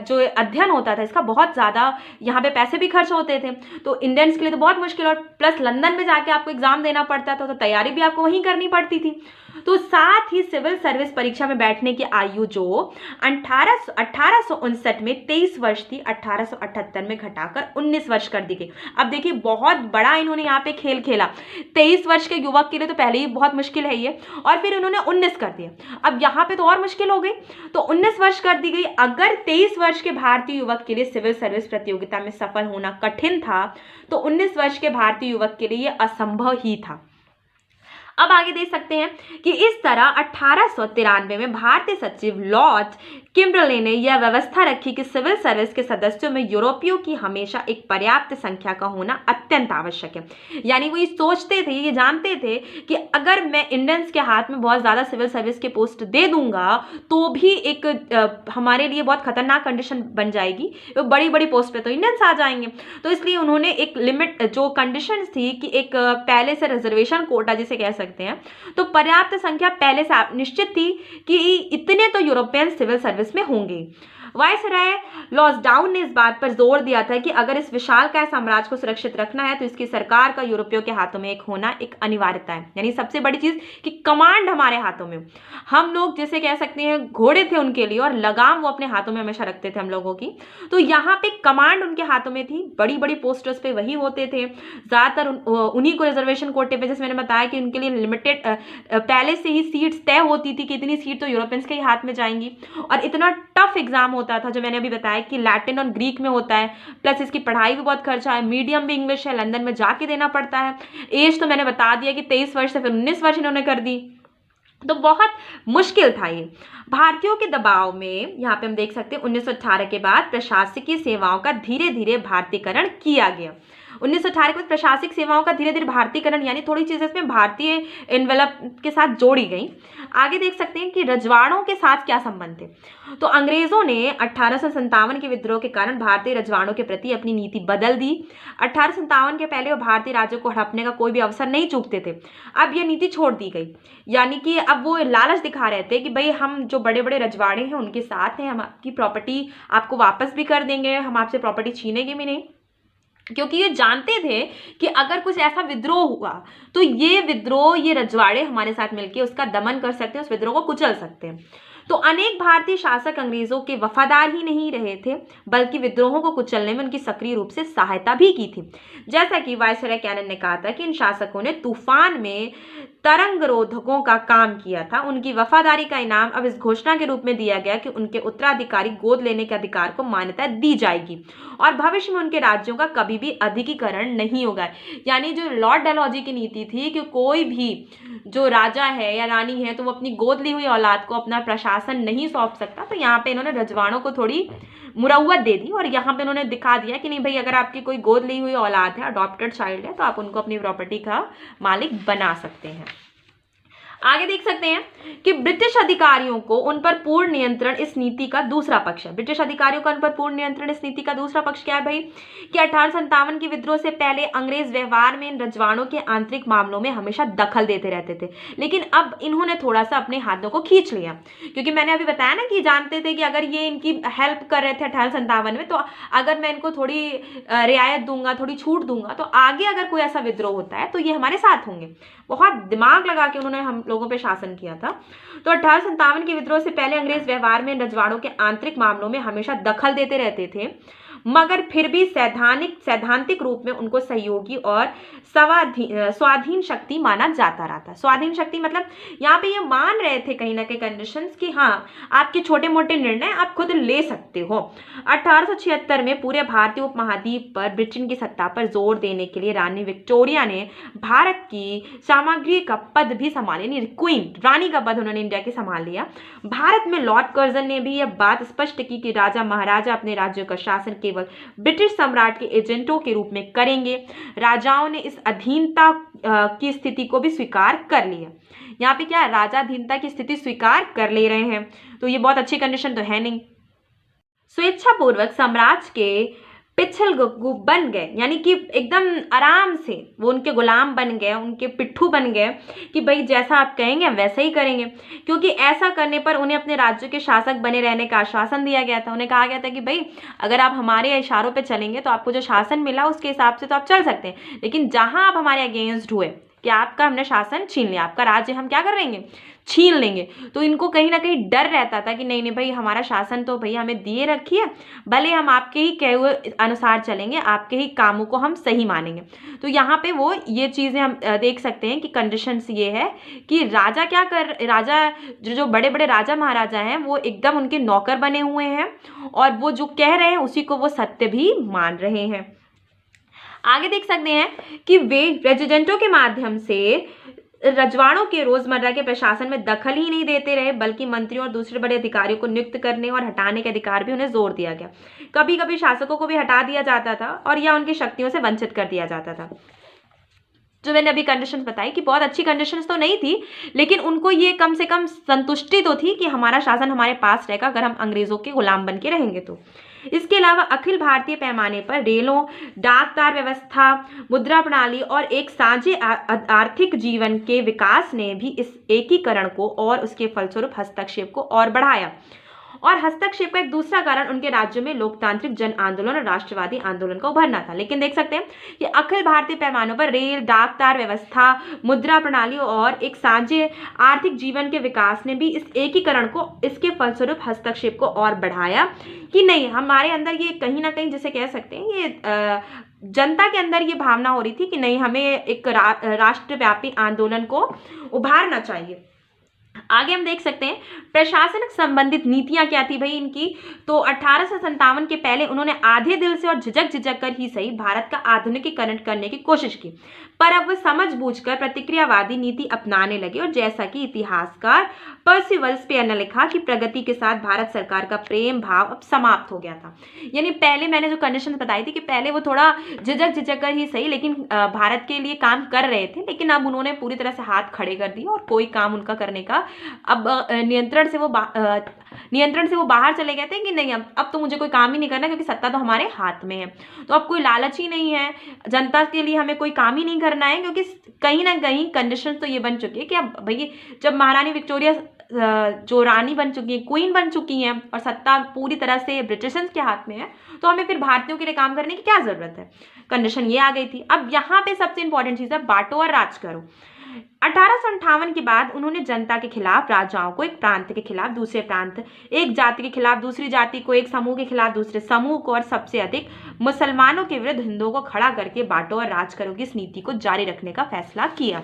जो अध्ययन होता था, इसका बहुत ज़्यादा यहाँ पे पैसे भी खर्च होते थे, तो इंडियंस के लिए तो बहुत मुश्किल, और प्लस लंदन में जाके आपको एग्जाम देना पड़ता था, तो तैयारी भी आपको वहीं करनी पड़ती थी। तो साथ ही सिविल सर्विस परीक्षा में बैठने की आयु जो 1859 में 23 वर्ष थी, 1878 में घटाकर 19 वर्ष कर दी गई। अब देखिए बहुत बड़ा इन्होंने यहाँ पे खेल खेला। 23 वर्ष के युवक के लिए तो पहले ही बहुत मुश्किल है ये, और फिर उन्होंने 19 कर दिया। अब यहाँ पे तो और मुश्किल हो गई, तो 19 वर्ष कर दी गई। अगर 23 वर्ष के भारतीय युवक के लिए सिविल सर्विस प्रतियोगिता में सफल होना कठिन था, तो 19 वर्ष के भारतीय युवक के लिए असंभव ही था। अब आगे देख सकते हैं कि इस तरह 1893 में भारतीय सचिव लॉर्ड किम्बरले ने यह व्यवस्था रखी कि सिविल सर्विस के सदस्यों में यूरोपियों की हमेशा एक पर्याप्त संख्या का होना अत्यंत आवश्यक है। यानी वो ये सोचते थे, ये जानते थे कि अगर मैं इंडियंस के हाथ में बहुत ज़्यादा सिविल सर्विस के पोस्ट दे दूंगा तो भी एक हमारे लिए बहुत खतरनाक कंडीशन बन जाएगी, वो बड़ी बड़ी पोस्ट पे तो इंडियंस आ जाएंगे। तो इसलिए उन्होंने एक लिमिट, जो कंडीशन थी कि एक पहले से रिजर्वेशन कोटा जिसे कह सकते हैं, तो पर्याप्त संख्या पहले से निश्चित थी कि इतने तो यूरोपियन सिविल सर्विस में होंगे। वायसराय लॉन्सडाउन ने इस बात पर जोर दिया था कि अगर इस विशालकाय साम्राज्य को सुरक्षित रखना है तो इसकी सरकार का यूरोपियों के हाथों में एक होना एक अनिवार्यता है। यानी सबसे बड़ी चीज कि कमांड हमारे हाथों में, हम लोग जैसे कह सकते हैं घोड़े थे उनके लिए, और लगाम वो अपने हाथों में हमेशा रखते थे हम लोगों की। तो यहाँ पे कमांड उनके हाथों में थी, बड़ी बड़ी पोस्टर्स पे वही होते थे, ज्यादातर उन्हीं को रिजर्वेशन कोटे पे, जैसे मैंने बताया कि उनके लिए लिमिटेड पहले से ही सीट्स तय होती थी कि इतनी सीट तो यूरोपियंस के ही हाथ में जाएंगी। और इतना टफ एग्जाम होता था, जो मैंने अभी बताया कि लैटिन और ग्रीक में होता है, प्लस इसकी पढ़ाई भी बहुत खर्चा है, मीडियम भी इंग्लिश है, लंदन में जाके देना पड़ता है। एज तो मैंने बता दिया कि 23 वर्ष से फिर 19 वर्ष इन्होंने कर दी, तो बहुत मुश्किल था ये। भारतीयों के दबाव में यहाँ पे हम देख सकते हैं 1918 के बाद प्रशासकीय सेवाओं का धीरे धीरे भारतीयकरण किया गया। 1918 के बाद प्रशासनिक सेवाओं का धीरे धीरे भारतीयकरण, यानी थोड़ी चीजें इसमें भारतीय एनवेलप के साथ जोड़ी गई। आगे देख सकते हैं कि रजवाड़ों के साथ क्या संबंध थे। तो अंग्रेजों ने 1857 के विद्रोह के कारण भारतीय रजवाड़ों के प्रति अपनी नीति बदल दी। 1857 के पहले वो भारतीय राज्यों को हड़पने का कोई भी अवसर नहीं चूकते थे, अब ये नीति छोड़ दी गई। यानी कि अब वो लालच दिखा रहे थे कि भाई हम जो बड़े बड़े रजवाड़े हैं उनके साथ हैं, हम आपकी प्रॉपर्टी आपको वापस भी कर देंगे, हम आपसे प्रॉपर्टी छीनेंगे भी नहीं, क्योंकि ये जानते थे कि अगर कुछ ऐसा विद्रोह हुआ तो ये विद्रोह, ये रजवाड़े हमारे साथ मिलकर उसका दमन कर सकते हैं, उस विद्रोह को कुचल सकते हैं। तो अनेक भारतीय शासक अंग्रेजों के वफादार ही नहीं रहे थे, बल्कि विद्रोहों को कुचलने में उनकी सक्रिय रूप से सहायता भी की थी। जैसा कि वायसराय कैनन ने कहा था कि इन शासकों ने तूफान में तरंग रोधकों का काम किया था। उनकी वफादारी का इनाम अब इस घोषणा के रूप में दिया गया कि उनके उत्तराधिकारी गोद लेने के अधिकार को मान्यता दी जाएगी और भविष्य में उनके राज्यों का कभी भी अधिकीकरण नहीं होगा। यानी जो लॉर्ड डलहौजी की नीति थी कि कोई भी जो राजा है या रानी है तो वो अपनी गोद ली हुई औलाद को अपना प्रशासन नहीं सौंप सकता। तो यहाँ पे इन्होंने रजवाड़ों को थोड़ी मुरव्वत दे दी और यहाँ पे उन्होंने दिखा दिया कि नहीं भाई, अगर आपकी कोई गोद ली हुई औलाद है, अडॉप्टेड चाइल्ड है, तो आप उनको अपनी प्रॉपर्टी का मालिक बना सकते हैं। आगे देख सकते हैं कि ब्रिटिश अधिकारियों को उन पर पूर्ण नियंत्रण इस नीति का दूसरा पक्ष है। ब्रिटिश अधिकारियों का उन पर पूर्ण नियंत्रण इस नीति का दूसरा पक्ष क्या है भाई, कि 1857 के विद्रोह से पहले अंग्रेज व्यवहार में इन रजवाड़ों के आंतरिक मामलों में हमेशा दखल देते रहते थे, लेकिन अब इन्होंने थोड़ा सा अपने हाथों को खींच लिया, क्योंकि मैंने अभी बताया ना कि जानते थे कि अगर ये इनकी हेल्प कर रहे थे 1857 में, तो अगर मैं इनको थोड़ी रियायत दूंगा, थोड़ी छूट दूंगा, तो आगे अगर कोई ऐसा विद्रोह होता है तो ये हमारे साथ होंगे। बहुत दिमाग लगा के उन्होंने हम लोगों पे शासन किया था। तो 1857 के विद्रोह से पहले अंग्रेज व्यवहार में रजवाड़ों के आंतरिक मामलों में हमेशा दखल देते रहते थे। मगर फिर भी सैद्धांतिक रूप में उनको सहयोगी और स्वाधीन शक्ति माना जाता रहा था। स्वाधीन शक्ति मतलब यहाँ पे ये मान रहे थे कहीं ना कहीं कंडीशंस कि हाँ, आपके छोटे मोटे निर्णय आप खुद ले सकते हो। 1876 में पूरे भारतीय उपमहाद्वीप पर ब्रिटेन की सत्ता पर जोर देने के लिए रानी विक्टोरिया ने भारत की सामग्री का पद भी संभाल लिया, क्वीन रानी का पद उन्होंने इंडिया के संभाल लिया। भारत में लॉर्ड कर्जन ने भी यह बात स्पष्ट की कि राजा महाराजा अपने राज्यों का शासन केवल ब्रिटिश सम्राट के एजेंटों के रूप में करेंगे। राजाओं ने इस अधीनता की स्थिति को भी स्वीकार कर लिया। यहाँ पे क्या, राजाधीनता की स्थिति स्वीकार कर ले रहे हैं, तो ये बहुत अच्छी कंडीशन तो है नहीं। स्वेच्छापूर्वक साम्राज्य के पिछल बन गए, यानी कि एकदम आराम से वो उनके गुलाम बन गए, उनके पिट्ठू बन गए कि भाई जैसा आप कहेंगे हम वैसा ही करेंगे, क्योंकि ऐसा करने पर उन्हें अपने राज्य के शासक बने रहने का आश्वासन दिया गया था। उन्हें कहा गया था कि भाई अगर आप हमारे इशारों पे चलेंगे तो आपको जो शासन मिला उसके हिसाब से तो आप चल सकते हैं, लेकिन जहां आप हमारे अगेंस्ट हुए कि आपका हमने शासन छीन लिया, आपका राज्य हम क्या कर लेंगे, छीन लेंगे, तो इनको कहीं ना कहीं डर रहता था कि नहीं नहीं भाई हमारा शासन तो भाई हमें दिए रखिए, भले हम आपके ही कहे हुए अनुसार चलेंगे, आपके ही कामों को हम सही मानेंगे। तो यहाँ पे वो ये चीज़ें हम देख सकते हैं कि कंडीशंस ये है कि राजा जो बड़े बड़े राजा महाराजा हैं वो एकदम उनके नौकर बने हुए हैं और वो जो कह रहे हैं उसी को वो सत्य भी मान रहे हैं। आगे देख सकते हैं कि वे रेजिडेंटों के माध्यम से रजवाड़ों के रोजमर्रा के प्रशासन में दखल ही नहीं देते रहे, बल्कि मंत्रियों और दूसरे बड़े अधिकारियों को नियुक्त करने और हटाने के अधिकार भी उन्हें जोर दिया गया। कभी कभी शासकों को भी हटा दिया जाता था और या उनकी शक्तियों से वंचित कर दिया जाता था। जो मैंने अभी कंडीशंस बताई कि बहुत अच्छी कंडीशंस तो नहीं थी, लेकिन उनको ये कम से कम संतुष्टि तो थी कि हमारा शासन हमारे पास रहेगा अगर हम अंग्रेजों के गुलाम बन के रहेंगे तो। इसके अलावा अखिल भारतीय पैमाने पर रेलों, डाक तार व्यवस्था, मुद्रा प्रणाली और एक साझे आर्थिक जीवन के विकास ने भी इस एकीकरण को और उसके फलस्वरूप हस्तक्षेप को और बढ़ाया। और हस्तक्षेप का एक दूसरा कारण उनके राज्यों में लोकतांत्रिक जन आंदोलन और राष्ट्रवादी आंदोलन का उभरना था। लेकिन देख सकते हैं कि अखिल भारतीय पैमानों पर रेल, डाक तार व्यवस्था, मुद्रा प्रणाली और एक साझे आर्थिक जीवन के विकास ने भी इस एकीकरण को, इसके फलस्वरूप हस्तक्षेप को और बढ़ाया कि नहीं, हमारे अंदर ये कहीं ना कहीं जिसे कह सकते हैं ये जनता के अंदर ये भावना हो रही थी कि नहीं, हमें एक राष्ट्रव्यापी आंदोलन को उभारना चाहिए। आगे हम देख सकते हैं प्रशासनिक संबंधित नीतियां क्या थी भाई इनकी। तो 1857 के पहले उन्होंने आधे दिल से और झिझक कर ही सही भारत का आधुनिकीकरण करने की कोशिश की, पर अब वे समझबूझकर प्रतिक्रियावादी नीति अपनाने लगे। और जैसा कि इतिहासकार पर्सिवल स्पेयर ने लिखा कि प्रगति के साथ भारत सरकार का प्रेम भाव अब समाप्त हो गया था। यानी पहले मैंने जो कंडीशन बताई थी कि पहले वो थोड़ा झिझक कर ही सही लेकिन भारत के लिए काम कर रहे थे, लेकिन अब उन्होंने पूरी तरह से हाथ खड़े कर दिए और कोई काम उनका करने का अब नियंत्रण से वो बाहर चले गए थे कि नहीं, अब तो मुझे कोई काम ही नहीं करना क्योंकि सत्ता तो हमारे हाथ में है। तो अब कोई लालच ही नहीं है, जनता के लिए हमें कोई काम ही नहीं करना है, क्योंकि कहीं ना कहीं कंडीशन तो ये बन चुकी है कि अब भैया जब महारानी विक्टोरिया जो रानी बन चुकी है, क्वीन बन चुकी हैं और सत्ता पूरी तरह से ब्रिटिशर्स के हाथ में है, तो हमें फिर भारतीयों के लिए काम करने की क्या जरूरत है। कंडीशन ये आ गई थी। अब यहाँ पे सबसे इंपॉर्टेंट चीज है बांटो और राज करो। 1858 के बाद उन्होंने जनता के खिलाफ, राजाओं को एक प्रांत के खिलाफ दूसरे प्रांत, एक जाति के खिलाफ दूसरी जाति को, एक समूह के खिलाफ दूसरे समूह को और सबसे अधिक मुसलमानों के विरुद्ध हिंदुओं को खड़ा करके बांटो और राज करो की इस नीति को जारी रखने का फैसला किया।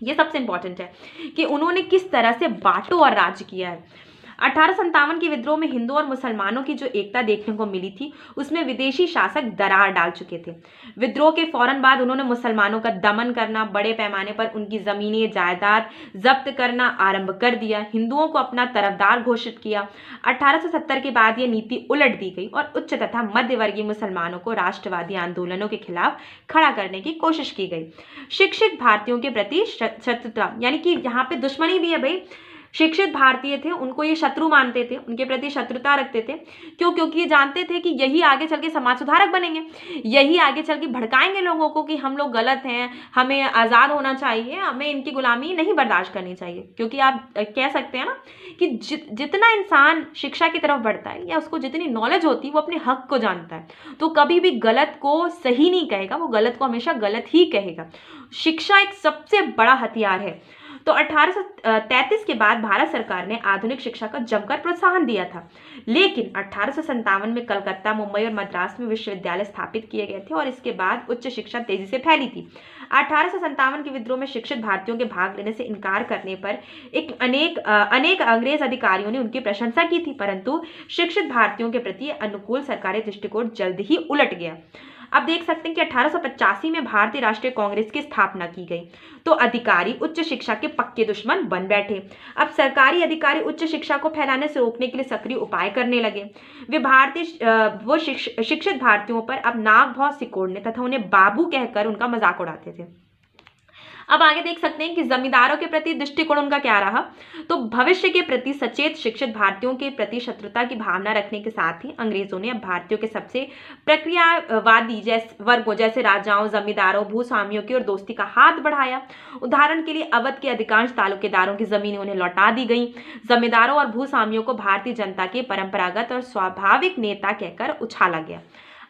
ये सबसे इंपॉर्टेंट है कि उन्होंने किस तरह से बांटो और राज किया है। 1857 के विद्रोह में हिंदू और मुसलमानों की जो एकता देखने को मिली थी उसमें विदेशी शासक दरार डाल चुके थे। विद्रोह के फौरन बाद उन्होंने मुसलमानों का दमन करना, बड़े पैमाने पर उनकी जमीनें जायदाद जब्त करना आरंभ कर दिया, हिंदुओं को अपना तरफदार घोषित किया। 1870 के बाद यह नीति उलट दी गई और उच्च तथा मध्य वर्गीय मुसलमानों को राष्ट्रवादी आंदोलनों के खिलाफ खड़ा करने की कोशिश की गई। शिक्षित भारतीयों के प्रति शत्रुता, यानी कि यहाँ पे दुश्मनी भी है भाई। शिक्षित भारतीय थे, उनको ये शत्रु मानते थे, उनके प्रति शत्रुता रखते थे। क्यों? क्योंकि ये जानते थे कि यही आगे चल के समाज सुधारक बनेंगे, यही आगे चल के भड़काएंगे लोगों को कि हम लोग गलत हैं, हमें आज़ाद होना चाहिए, हमें इनकी गुलामी नहीं बर्दाश्त करनी चाहिए। क्योंकि आप कह सकते हैं ना कि जितना इंसान शिक्षा की तरफ बढ़ता है या उसको जितनी नॉलेज होती है वो अपने हक को जानता है, तो कभी भी गलत को सही नहीं कहेगा, वो गलत को हमेशा गलत ही कहेगा। शिक्षा एक सबसे बड़ा हथियार है। तो तो 1833 के बाद भारत सरकार ने आधुनिक शिक्षा को जमकर प्रोत्साहन दिया था, लेकिन 1857 में कलकत्ता, मुंबई और मद्रास में विश्वविद्यालय स्थापित किए गए थे और इसके बाद उच्च शिक्षा तेजी से फैली थी। 1857 के विद्रोह में शिक्षित भारतीयों के भाग लेने से इनकार करने पर अनेक अंग्रेज अधिकारियों ने उनकी प्रशंसा की थी, परंतु शिक्षित भारतीयों के प्रति अनुकूल सरकारी दृष्टिकोण जल्द ही उलट गया। अब देख सकते हैं कि 1885 में भारतीय राष्ट्रीय कांग्रेस की स्थापना की गई, तो अधिकारी उच्च शिक्षा के पक्के दुश्मन बन बैठे। अब सरकारी अधिकारी उच्च शिक्षा को फैलाने से रोकने के लिए सक्रिय उपाय करने लगे। वो शिक्षित भारतीयों पर अब नाक भौं सिकोड़ने तथा उन्हें बाबू कहकर उनका मजाक उड़ाते थे। अब आगे देख सकते हैं कि जमींदारों के प्रति दृष्टिकोण उनका क्या रहा। तो भविष्य के प्रति सचेत शिक्षित भारतीयों के प्रति शत्रुता की भावना रखने के साथ ही अंग्रेजों ने अब भारतीयों के सबसे प्रक्रियावादी वर्गों जैसे राजाओं, जमींदारों, भूस्वामियों की ओर दोस्ती का हाथ बढ़ाया। उदाहरण के लिए अवध के अधिकांश तालुकेदारों की जमीनें उन्हें लौटा दी गई। जमींदारों और भूस्वामियों को भारतीय जनता के परंपरागत और स्वाभाविक नेता कहकर उछाला गया।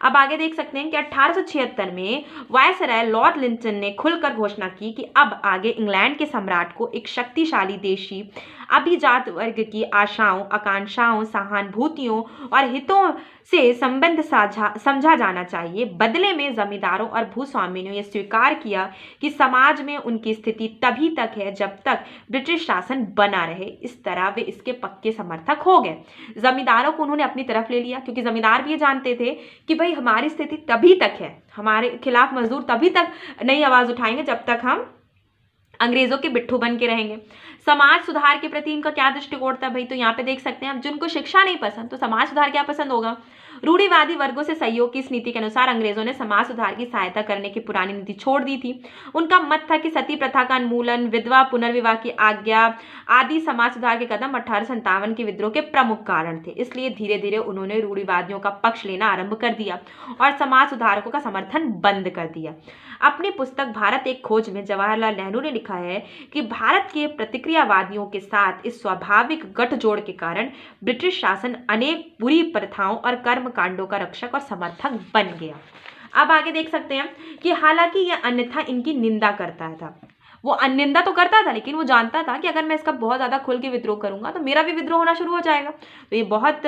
अब आगे देख सकते हैं कि 1876 में वायसराय लॉर्ड लिंटन ने खुलकर घोषणा की कि अब आगे इंग्लैंड के सम्राट को एक शक्तिशाली देशी अभिजात वर्ग की आशाओं, आकांक्षाओं, सहानुभूतियों और हितों से संबंध समझा जाना चाहिए। बदले में जमींदारों और भूस्वामियों ने यह स्वीकार किया कि समाज में उनकी स्थिति तभी तक है जब तक ब्रिटिश शासन बना रहे। इस तरह वे इसके पक्के समर्थक हो गए। जमींदारों को उन्होंने अपनी तरफ ले लिया, क्योंकि जमींदार भी ये जानते थे कि भाई हमारी स्थिति तभी तक है, हमारे खिलाफ मजदूर तभी तक नहीं आवाज उठाएंगे जब तक हम अंग्रेजों के बिट्ठू बन के रहेंगे। समाज सुधार के प्रति इनका क्या दृष्टिकोण था भाई, तो यहाँ पे देख सकते हैं अब जिनको शिक्षा नहीं पसंद तो समाज सुधार क्या पसंद होगा। रूढ़िवादी वर्गों से सहयोग की इस नीति के अनुसार अंग्रेजों ने समाज सुधार की सहायता करने की पुरानी नीति छोड़ दी थी। उनका मत था कि सती प्रथा का उन्मूलन, विधवा पुनर्विवाह की आज्ञा आदि समाज सुधार के कदम 1857 के विद्रोह के प्रमुख कारण थे। इसलिए धीरे धीरे उन्होंने रूढ़िवादियों का पक्ष लेना आरंभ कर दिया और समाज सुधारकों का समर्थन बंद कर दिया। अपनी पुस्तक भारत एक खोज में जवाहरलाल नेहरू ने लिखा है कि भारत के प्रतिक्रियावादियों के साथ इस स्वाभाविक गठजोड़ के कारण ब्रिटिश शासन अनेक बुरी प्रथाओं और कर्मकांडों का रक्षक और समर्थक बन गया। अब आगे देख सकते हैं कि हालांकि यह अन्यथा इनकी निंदा करता था, वो निंदा तो करता था, लेकिन वो जानता था कि अगर मैं इसका बहुत ज़्यादा खुल के विद्रोह करूंगा तो मेरा भी विद्रोह होना शुरू हो जाएगा। तो ये बहुत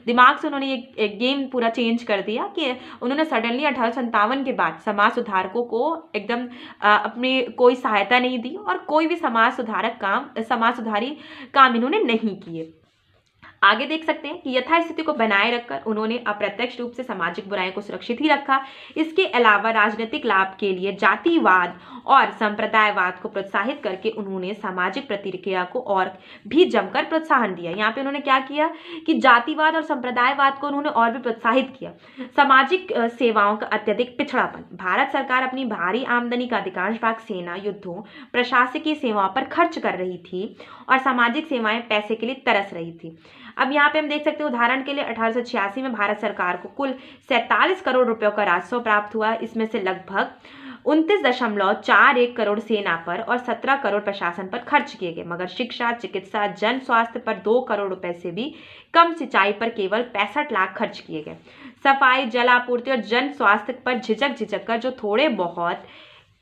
दिमाग से उन्होंने ये गेम पूरा चेंज कर दिया कि उन्होंने सडनली 1857 के बाद समाज सुधारकों को एकदम अपनी कोई सहायता नहीं दी और कोई भी समाज सुधारी काम इन्होंने नहीं किए। आगे देख सकते हैं कि यथास्थिति को बनाए रखकर उन्होंने अप्रत्यक्ष रूप से सामाजिक बुराइयों को सुरक्षित ही रखा। इसके अलावा राजनीतिक लाभ के लिए जातिवाद और संप्रदायवाद को प्रोत्साहित करके उन्होंने सामाजिक प्रतिक्रिया को और भी जमकर प्रोत्साहन दिया। यहाँ पे उन्होंने क्या किया कि जातिवाद और संप्रदायवाद को उन्होंने और भी प्रोत्साहित किया। सामाजिक सेवाओं का अत्यधिक पिछड़ापन। भारत सरकार अपनी भारी आमदनी का अधिकांश भाग सेना, युद्धों, प्रशासकीय सेवाओं पर खर्च कर रही थी और सामाजिक सेवाएं पैसे के लिए तरस रही थी। अब यहाँ पे हम देख सकते हैं उदाहरण के लिए 1886 में भारत सरकार को कुल 47 करोड़ रुपयों का राजस्व प्राप्त हुआ। इसमें से लगभग 29.41 करोड़ सेना पर और 17 करोड़ प्रशासन पर खर्च किए गए, मगर शिक्षा, चिकित्सा, जन स्वास्थ्य पर 2 करोड़ रुपए से भी कम, सिंचाई पर केवल 65 लाख खर्च किए गए। सफाई, जल आपूर्ति और जन स्वास्थ्य पर झिझक कर जो थोड़े बहुत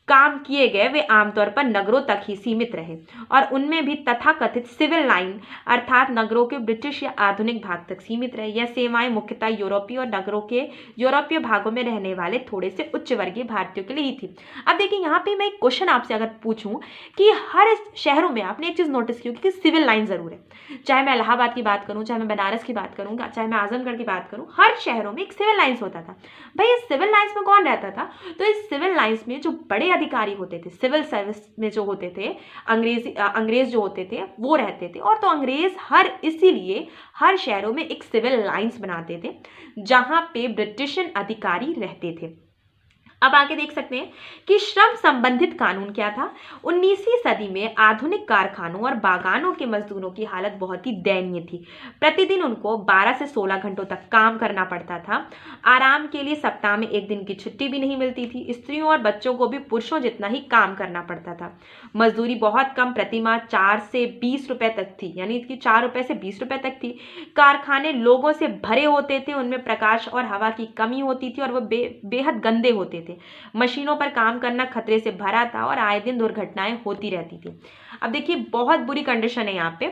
काम किए गए वे आमतौर पर नगरों तक ही सीमित रहे और उनमें भी तथाकथित सिविल लाइन अर्थात नगरों के ब्रिटिश या आधुनिक भाग तक सीमित रहे। यह सेवाएं मुख्यतः यूरोपीय और नगरों के यूरोपीय भागों में रहने वाले थोड़े से उच्च वर्गीय भारतीयों के लिए ही थी। अब देखिए यहाँ पे मैं एक क्वेश्चन आपसे अगर पूछूं कि हर शहरों में आपने एक चीज नोटिस की होगी कि सिविल लाइन जरूर है। चाहे मैं इलाहाबाद की बात करूं, चाहे मैं बनारस की बात करूं, चाहे मैं आजमगढ़ की बात करूं, हर शहरों में एक सिविल लाइन्स होता था। भाई इस सिविल लाइन्स में कौन रहता था? तो इस सिविल लाइन्स में जो बड़े अधिकारी होते थे, सिविल सर्विस में जो होते थे, अंग्रेज जो होते थे वो रहते थे। और तो अंग्रेज इसीलिए हर शहरों में एक सिविल लाइन्स बनाते थे जहां पे ब्रिटिश अधिकारी रहते थे। अब आगे देख सकते हैं कि श्रम संबंधित कानून क्या था। 19वीं सदी में आधुनिक कारखानों और बागानों के मजदूरों की हालत बहुत ही दयनीय थी। प्रतिदिन उनको 12 से 16 घंटों तक काम करना पड़ता था। आराम के लिए सप्ताह में एक दिन की छुट्टी भी नहीं मिलती थी। स्त्रियों और बच्चों को भी पुरुषों जितना ही काम करना पड़ता था। मजदूरी बहुत कम, प्रतिमाह 4 से 20 रुपए तक थी, यानी कि 4 रुपए से 20 रुपए तक थी। कारखाने लोगों से भरे होते थे, उनमें प्रकाश और हवा की कमी होती थी और वह बेहद गंदे होते थे। थे। मशीनों पर काम करना खतरे से भरा था और आए दिन दुर्घटनाएं होती रहती थी। अब देखिए बहुत बुरी कंडीशन है यहाँ पे।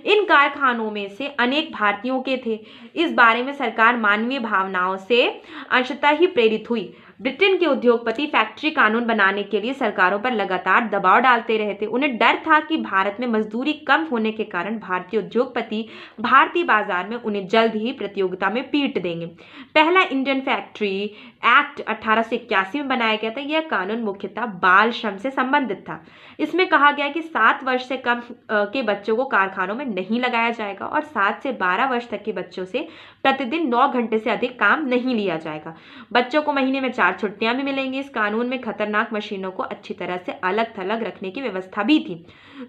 इन कारखानों में से अनेक भारतीयों के थे। इस बारे में सरकार मानवीय भावनाओं से अंशतः ही प्रेरित हुई। ब्रिटेन के उद्योगपति फैक्ट्री कानून बनाने के लिए सरकारों पर लगातार दबाव डालते रहे थे। उन्हें डर था कि भारत में मजदूरी कम होने के कारण भारतीय उद्योगपति भारतीय बाजार में उन्हें जल्द ही प्रतियोगिता में पीट देंगे। पहला इंडियन फैक्ट्री एक्ट 1881 में बनाया गया था। यह कानून मुख्यतः बाल श्रम से संबंधित था। इसमें कहा गया कि 7 वर्ष से कम के बच्चों को कारखानों में नहीं लगाया जाएगा और 7 से 12 वर्ष तक के बच्चों से प्रतिदिन 9 घंटे से अधिक काम नहीं लिया जाएगा। बच्चों को महीने में 4 छुट्टियां भी मिलेंगी। इस कानून में खतरनाक मशीनों को अच्छी तरह से अलग थलग रखने की व्यवस्था भी थी।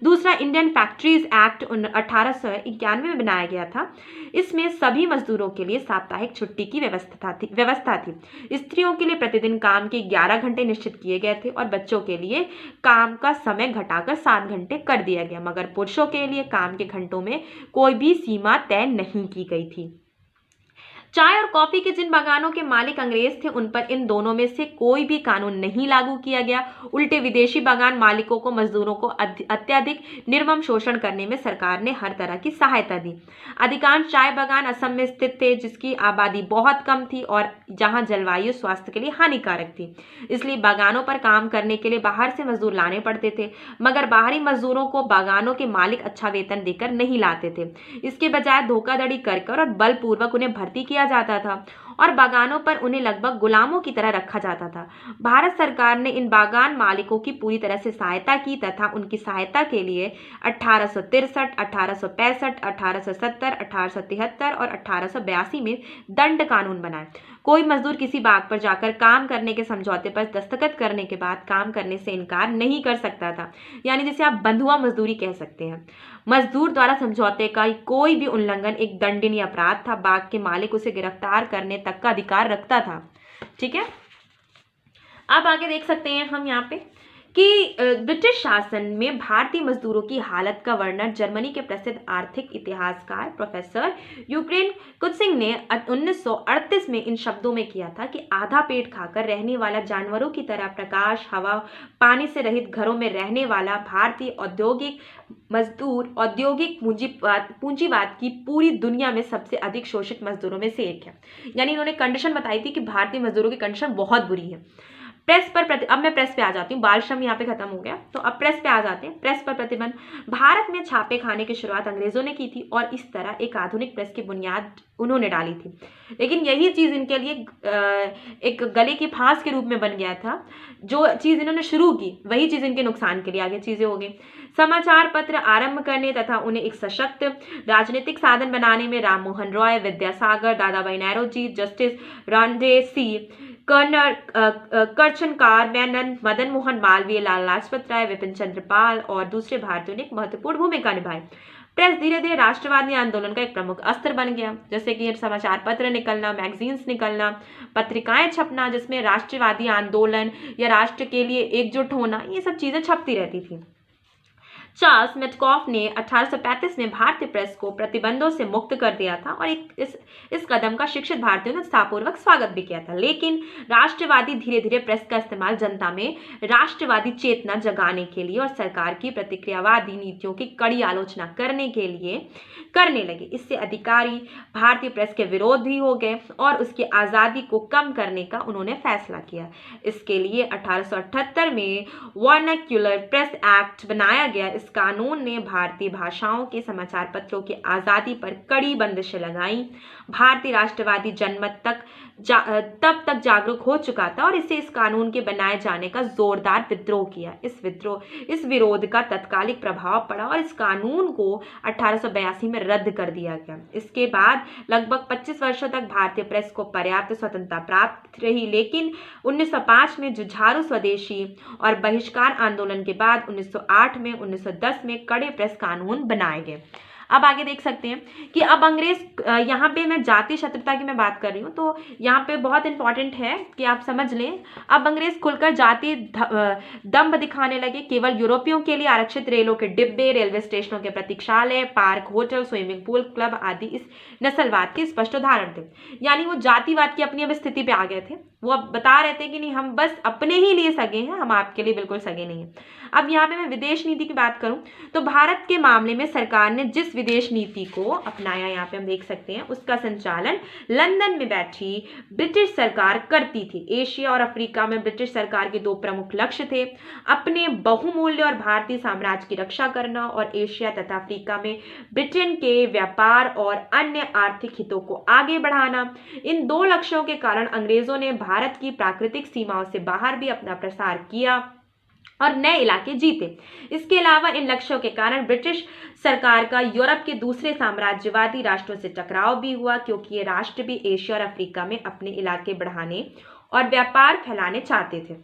दूसरा इंडियन फैक्ट्रीज एक्ट 1891 में बनाया गया था। इसमें सभी मजदूरों के लिए साप्ताहिक छुट्टी की व्यवस्था थी। स्त्रियों के लिए प्रतिदिन काम के 11 घंटे निश्चित किए गए थे और बच्चों के लिए काम का समय घटाकर 7 घंटे कर दिया गया, मगर पुरुषों के लिए काम के घंटों में कोई भी सीमा तय नहीं की गई थी। चाय और कॉफी के जिन बागानों के मालिक अंग्रेज थे उन पर इन दोनों में से कोई भी कानून नहीं लागू किया गया। उल्टे विदेशी बागान मालिकों को मजदूरों को अत्यधिक निर्मम शोषण करने में सरकार ने हर तरह की सहायता दी। अधिकांश चाय बागान असम में स्थित थे, जिसकी आबादी बहुत कम थी और जहां जलवायु स्वास्थ्य के लिए हानिकारक थी। इसलिए बागानों पर काम करने के लिए बाहर से मजदूर लाने पड़ते थे, मगर बाहरी मजदूरों को बागानों के मालिक अच्छा वेतन देकर नहीं लाते थे। इसके बजाय धोखाधड़ी कर और बलपूर्वक उन्हें भर्ती किया जाता था और बागानों पर उन्हें लगभग गुलामों की तरह रखा जाता था। भारत सरकार ने इन बागान मालिकों की पूरी तरह से सहायता की तथा उनकी सहायता के लिए 1863, 1865, 1870, 1873 और 1882 में दंड कानून बनाए। कोई मजदूर किसी बाग पर जाकर काम करने के समझौते पर दस्तखत करने के बाद काम करने से इनकार नहीं कर सकता था, यानी जिसे आप बंधुआ मजदूरी कह सकते हैं। मजदूर द्वारा समझौते का कोई भी उल्लंघन एक दंडनीय अपराध था। बाग के मालिक उसे गिरफ्तार करने तक का अधिकार रखता था। ठीक है, अब आगे देख सकते हैं हम यहाँ पे कि ब्रिटिश शासन में भारतीय मजदूरों की हालत का वर्णन जर्मनी के प्रसिद्ध आर्थिक इतिहासकार प्रोफेसर यूक्रेन कुत्सिंग ने 1938 में इन शब्दों में किया था कि आधा पेट खाकर रहने वाला, जानवरों की तरह प्रकाश, हवा, पानी से रहित घरों में रहने वाला भारतीय औद्योगिक मजदूर औद्योगिक पूंजीवाद की पूरी दुनिया में सबसे अधिक शोषित मजदूरों में से एक है। यानी इन्होंने कंडीशन बताई थी कि भारतीय मजदूरों की कंडीशन बहुत बुरी है। प्रेस पर अब मैं प्रेस पे आ जाती हूँ, बाल श्रम यहाँ पे खत्म हो गया, तो अब प्रेस पे आ जाते हैं। प्रेस पर प्रतिबंध। भारत में छापे खाने की शुरुआत अंग्रेजों ने की थी और इस तरह एक आधुनिक प्रेस की बुनियाद उन्होंने डाली थी। लेकिन यही चीज़ इनके लिए एक गले की फांस के रूप में बन गया था। जो चीज़ इन्होंने शुरू की वही चीज़ इनके नुकसान के लिए आगे चीज़ें हो गई। समाचार पत्र आरंभ करने तथा उन्हें एक सशक्त राजनीतिक साधन बनाने में राम मोहन रॉय, विद्यासागर, दादाभाई नौरोजी, जस्टिस रणधीर सिंह, कर्नल करचनकार मेनन, मदन मोहन मालवीय, लाला लाजपत राय, विपिन चंद्र पाल और दूसरे भारतीयों ने एक महत्वपूर्ण भूमिका निभाई। प्रेस धीरे धीरे राष्ट्रवादी आंदोलन का एक प्रमुख अस्त्र बन गया, जैसे कि समाचार पत्र निकलना, मैगजीन्स निकलना, पत्रिकाएं छपना जिसमें राष्ट्रवादी आंदोलन या राष्ट्र के लिए एकजुट होना, ये सब चीजें छपती रहती थी। चार्ल्स मेटकॉफ ने 1835 में भारतीय प्रेस को प्रतिबंधों से मुक्त कर दिया था और इस कदम का शिक्षित भारतीयों ने उत्साहपूर्वक स्वागत भी किया था। लेकिन राष्ट्रवादी धीरे धीरे प्रेस का इस्तेमाल जनता में राष्ट्रवादी चेतना जगाने के लिए और सरकार की प्रतिक्रियावादी नीतियों की कड़ी आलोचना करने के लिए करने लगे। इससे अधिकारी भारतीय प्रेस के विरोधी हो गए और उसकी आज़ादी को कम करने का उन्होंने फैसला किया। इसके लिए 1878 में वर्नाक्युलर प्रेस एक्ट बनाया गया। इस कानून ने भारतीय भाषाओं के समाचार पत्रों की आज़ादी पर कड़ी बंदिशें लगाई। भारतीय राष्ट्रवादी जनमत तब तक जागरूक हो चुका था और इस कानून के बनाए जाने का जोरदार विद्रोह किया। इस विरोध का तत्कालिक प्रभाव पड़ा और इस कानून को 1882 में रद्द कर दिया गया। इसके बाद लगभग 25 वर्षों तक भारतीय प्रेस को पर्याप्त स्वतंत्रता प्राप्त रही, लेकिन 1905 में जुझारू स्वदेशी और बहिष्कार आंदोलन के बाद 1908 में 1910 में कड़े प्रेस कानून बनाए गए। अब आगे देख सकते हैं कि अब अंग्रेज, यहाँ पे मैं जातीय शत्रुता की मैं बात कर रही हूँ, तो यहाँ पे बहुत इंपॉर्टेंट है कि आप समझ लें। अब अंग्रेज खुलकर जातीय दंभ दिखाने लगे। केवल यूरोपियों के लिए आरक्षित रेलों के डिब्बे, रेलवे स्टेशनों के प्रतीक्षालय, park, hotel, swimming pool, club आदि इस नस्लवाद के स्पष्ट उदाहरण थे। यानी वो जातिवाद की अपनी अब स्थिति पे आ गए थे वो अब बता रहे थे कि नहीं, हम बस अपने ही लिए सगे हैं, हम आपके लिए बिल्कुल सगे नहीं हैं। अब यहाँ पे मैं विदेश नीति की बात करूँ तो भारत के मामले में सरकार ने जिस विदेश नीति को अपनाया, यहाँ पे हम देख सकते हैं, उसका संचालन लंदन में बैठी ब्रिटिश सरकार करती थी। एशिया और अफ्रीका में ब्रिटिश सरकार के दो प्रमुख लक्ष्य थे, अपने बहुमूल्य और भारतीय साम्राज्य की रक्षा करना और एशिया तथा अफ्रीका में ब्रिटेन के व्यापार और अन्य आर्थिक हितों को आगे बढ़ाना। इन दो लक्ष्यों के कारण अंग्रेजों ने भारत की प्राकृतिक सीमाओं से बाहर भी अपना प्रसार किया और नए इलाके जीते। इसके अलावा इन लक्ष्यों के कारण ब्रिटिश सरकार का यूरोप के दूसरे साम्राज्यवादी राष्ट्रों से टकराव भी हुआ, क्योंकि ये राष्ट्र भी एशिया और अफ्रीका में अपने इलाके बढ़ाने और व्यापार फैलाने चाहते थे।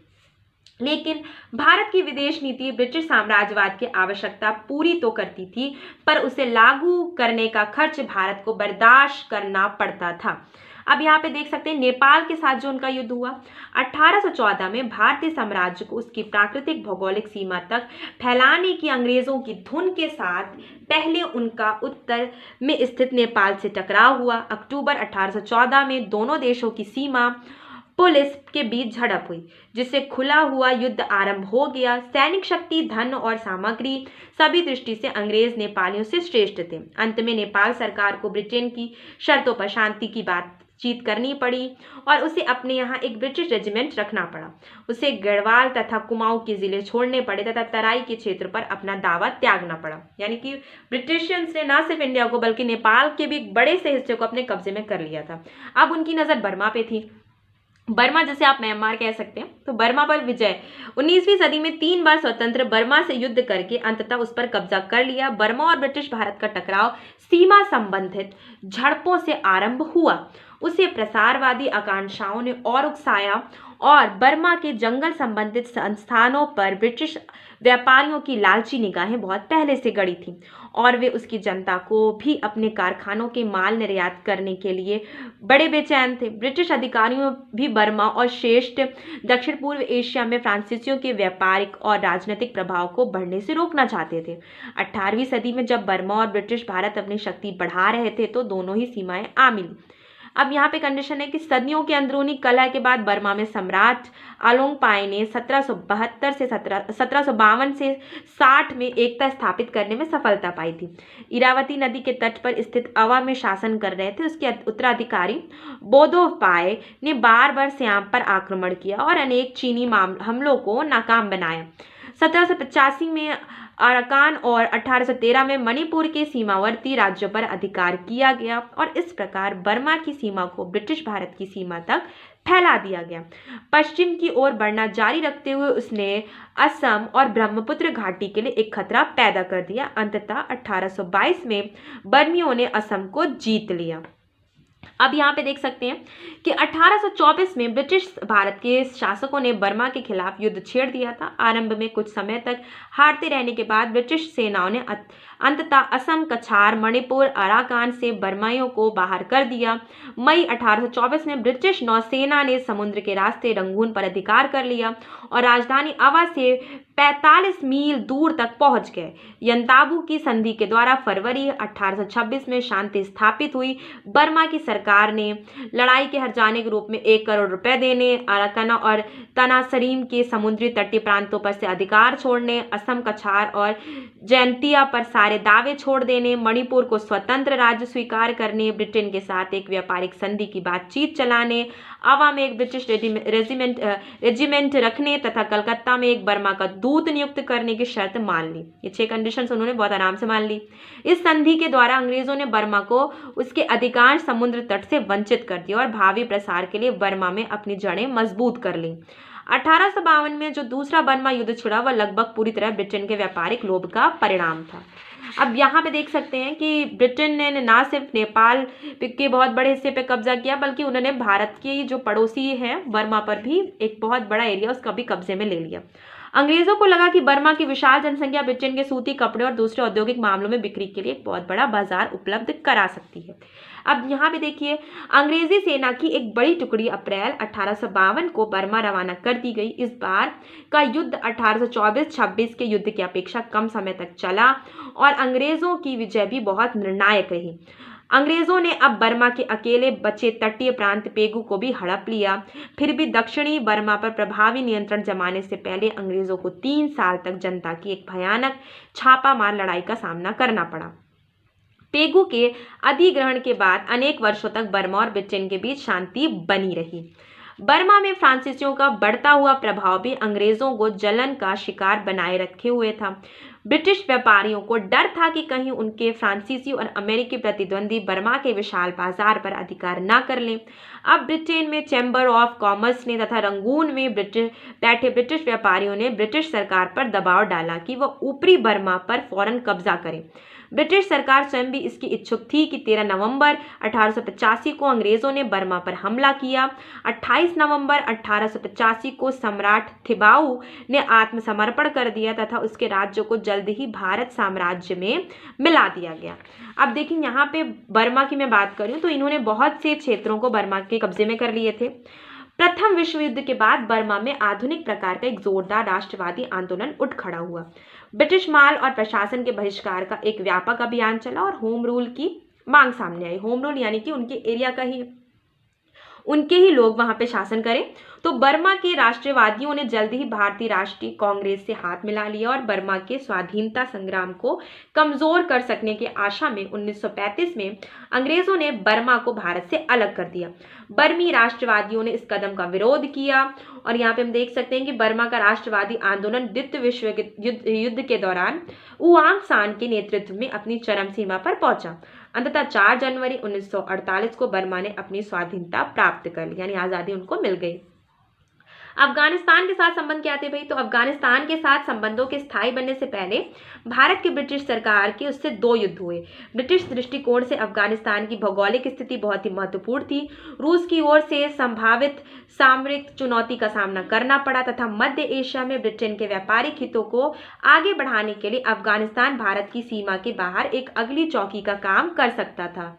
लेकिन भारत की विदेश नीति ब्रिटिश साम्राज्यवाद की आवश्यकता पूरी तो करती थी, पर उसे लागू करने का खर्च भारत को बर्दाश्त करना पड़ता था। अब यहाँ पे देख सकते हैं नेपाल के साथ जो उनका युद्ध हुआ 1814 में, भारतीय साम्राज्य को उसकी प्राकृतिक भौगोलिक सीमा तक फैलाने की अंग्रेजों की धुन के साथ पहले उनका उत्तर में स्थित नेपाल से टकराव हुआ। अक्टूबर 1814 में दोनों देशों की सीमा पुलिस के बीच झड़प हुई, जिससे खुला हुआ युद्ध आरंभ हो गया। सैनिक शक्ति, धन और सामग्री सभी दृष्टि से अंग्रेज नेपालियों से श्रेष्ठ थे। अंत में नेपाल सरकार को ब्रिटेन की शर्तों पर शांति की बातचीत करनी पड़ी और उसे अपने यहाँ एक ब्रिटिश रेजिमेंट रखना पड़ा। उसे गढ़वाल तथा कुमाऊं के जिले छोड़ने पड़े तथा तराई के क्षेत्र पर अपना दावा त्यागना पड़ा। यानी कि ब्रिटिशियंस ने न सिर्फ इंडिया को बल्कि नेपाल के भी एक बड़े से हिस्से को अपने कब्जे में कर लिया था। अब उनकी नज़र बर्मा पे थी। बर्मा, जैसे आप म्यांमार कह सकते हैं, तो बर्मा पर विजय 19वीं सदी में 3 बार स्वतंत्र बर्मा से युद्ध करके अंततः उस पर कब्जा कर लिया। बर्मा और ब्रिटिश भारत का टकराव सीमा संबंधित झड़पों से आरंभ हुआ। उसे प्रसारवादी आकांक्षाओं ने और उकसाया और बर्मा के जंगल संबंधित संस्थानों पर ब्रिटिश व्यापारियों की लालची निगाहें बहुत पहले से गड़ी थीं और वे उसकी जनता को भी अपने कारखानों के माल निर्यात करने के लिए बड़े बेचैन थे। ब्रिटिश अधिकारियों भी बर्मा और श्रेष्ठ दक्षिण पूर्व एशिया में फ्रांसीसियों के व्यापारिक और राजनीतिक प्रभाव को बढ़ने से रोकना चाहते थे। 18वीं सदी में जब बर्मा और ब्रिटिश भारत अपनी शक्ति बढ़ा रहे थे तो दोनों ही सीमाएं आ मिली। अब यहाँ पे कंडीशन है कि सदियों के अंदरूनी कलह के बाद बर्मा में सम्राट अलोंगपाई ने 1772 से 1752 से 60 में एकता स्थापित करने में सफलता पाई थी। इरावती नदी के तट पर स्थित अवा में शासन कर रहे थे उसके उत्तराधिकारी बोदोपाय ने बार बार सियाम पर आक्रमण किया और अनेक चीनी हमलों को नाकाम बनाया। 1785 में अराकान और 1813 में मणिपुर के सीमावर्ती राज्यों पर अधिकार किया गया और इस प्रकार बर्मा की सीमा को ब्रिटिश भारत की सीमा तक फैला दिया गया। पश्चिम की ओर बढ़ना जारी रखते हुए उसने असम और ब्रह्मपुत्र घाटी के लिए एक खतरा पैदा कर दिया। अंततः 1822 में बर्मियों ने असम को जीत लिया। अब यहाँ पे देख सकते हैं कि 1824 में ब्रिटिश भारत के शासकों ने बर्मा के खिलाफ युद्ध छेड़ दिया था। आरंभ में कुछ समय तक हारते रहने के बाद ब्रिटिश सेनाओं ने अंततः असम, कछार, मणिपुर, अराकान से बर्माइयों को बाहर कर दिया। मई 1824 में ब्रिटिश नौसेना ने समुद्र के रास्ते रंगून पर अधिकार कर लिया और राजधानी अवा से 45 मील दूर तक पहुंच गए। यंताबू की संधि के द्वारा फरवरी 1826 में शांति स्थापित हुई। बर्मा की सरकार ने लड़ाई के हर जाने के रूप में 1 करोड़ रुपए देने, अराकान और तनासरीम के समुद्री तटीय प्रांतों पर से अधिकार छोड़ने, असम, कछार और जयंतिया पर सारे दावे छोड़ देने, मणिपुर को स्वतंत्र राज्य स्वीकार करने, ब्रिटेन के साथ एक व्यापारिक संधि की बातचीत चलाने, अवा में एक ब्रिटिश रेजिमेंट रखने तथा कलकत्ता में एक बर्मा का दूत नियुक्त करने की शर्त मान ली। ये 6 कंडीशंस उन्होंने बहुत आराम से मान ली। इस संधि के द्वारा अंग्रेजों ने बर्मा को उसके अधिकांश समुद्र तट से वंचित कर दिया और भावी प्रसार के लिए बर्मा में अपनी जड़ें मजबूत कर ली। 1852 में जो दूसरा बर्मा युद्ध छिड़ा वह लगभग पूरी तरह ब्रिटेन के व्यापारिक लोभ का परिणाम था। अब यहाँ पे देख सकते हैं कि ब्रिटेन ने ना सिर्फ नेपाल के बहुत बड़े हिस्से पे कब्जा किया बल्कि उन्होंने भारत के जो पड़ोसी हैं बर्मा पर भी एक बहुत बड़ा एरिया उसका भी कब्जे में ले लिया। अंग्रेजों को लगा कि बर्मा की विशाल जनसंख्या ब्रिटेन के सूती कपड़े और दूसरे औद्योगिक मामलों में बिक्री के लिए एक बहुत बड़ा बाजार उपलब्ध करा सकती है। अब यहाँ पे देखिए अंग्रेजी सेना की एक बड़ी टुकड़ी अप्रैल 1852 को बर्मा रवाना कर दी गई। इस बार का युद्ध 1824-26 के युद्ध की अपेक्षा कम समय तक चला और अंग्रेजों की विजय भी बहुत निर्णायक रही। अंग्रेजों ने अब बर्मा के अकेले बचे तटीय प्रांत पेगु को भी हड़प लिया। फिर भी दक्षिणी बर्मा पर प्रभावी नियंत्रण जमाने से पहले अंग्रेजों को 3 साल तक जनता की एक भयानक छापामार लड़ाई का सामना करना पड़ा। पेगु के अधिग्रहण के बाद अनेक वर्षों तक बर्मा और ब्रिटेन के बीच शांति बनी रही। बर्मा में फ्रांसीसियों का बढ़ता हुआ प्रभाव भी अंग्रेजों को जलन का शिकार बनाए रखे हुए था। ब्रिटिश व्यापारियों को डर था कि कहीं उनके फ्रांसीसी और अमेरिकी प्रतिद्वंदी बर्मा के विशाल बाजार पर अधिकार न कर लें। अब ब्रिटेन में चैम्बर ऑफ कॉमर्स ने तथा रंगून में बैठे ब्रिटिश व्यापारियों ने ब्रिटिश सरकार पर दबाव डाला कि वह ऊपरी बर्मा पर फौरन कब्जा करे। ब्रिटिश सरकार स्वयं भी इसकी इच्छुक थी कि 13 नवंबर 1885 को अंग्रेजों ने बर्मा पर हमला किया। 28 नवंबर 1885 को सम्राट थिबाऊ ने आत्मसमर्पण कर दिया तथा उसके राज्य को जल्द ही भारत साम्राज्य में मिला दिया गया। अब देखिए यहाँ पे बर्मा की मैं बात करूँ तो इन्होंने बहुत से क्षेत्रों को बर्मा के कब्जे में कर लिए थे। प्रथम विश्व युद्ध के बाद बर्मा में आधुनिक प्रकार का एक जोरदार राष्ट्रवादी आंदोलन उठ खड़ा हुआ। ब्रिटिश माल और प्रशासन के बहिष्कार का एक व्यापक अभियान चला और होम रूल की मांग सामने आई। होम रूल यानी कि उनके एरिया का ही उनके ही लोग वहां पे शासन करें। तो बर्मा के राष्ट्रवादियों ने जल्द ही भारतीय राष्ट्रीय कांग्रेस से हाथ मिला लिया और बर्मा के स्वाधीनता संग्राम को कमजोर कर सकने की आशा में 1935 में अंग्रेजों ने बर्मा को भारत से अलग कर दिया। बर्मी राष्ट्रवादियों ने इस कदम का विरोध किया और यहाँ पे हम देख सकते हैं कि बर्मा का राष्ट्रवादी आंदोलन द्वितीय विश्व युद्ध के दौरान उआंग सान के नेतृत्व में अपनी चरम सीमा पर पहुंचा। अंततः 4 जनवरी 1948 को बर्मा ने अपनी स्वाधीनता प्राप्त कर ली, यानी आज़ादी उनको मिल गई। अफगानिस्तान के साथ संबंध क्या थे भाई? तो अफगानिस्तान के साथ संबंधों के स्थायी बनने से पहले भारत की ब्रिटिश सरकार के उससे 2 युद्ध हुए। ब्रिटिश दृष्टिकोण से अफगानिस्तान की भौगोलिक स्थिति बहुत ही महत्वपूर्ण थी। रूस की ओर से संभावित सामरिक चुनौती का सामना करना पड़ा तथा मध्य एशिया में ब्रिटेन के व्यापारिक हितों को आगे बढ़ाने के लिए अफगानिस्तान भारत की सीमा के बाहर एक अगली चौकी का काम कर सकता था।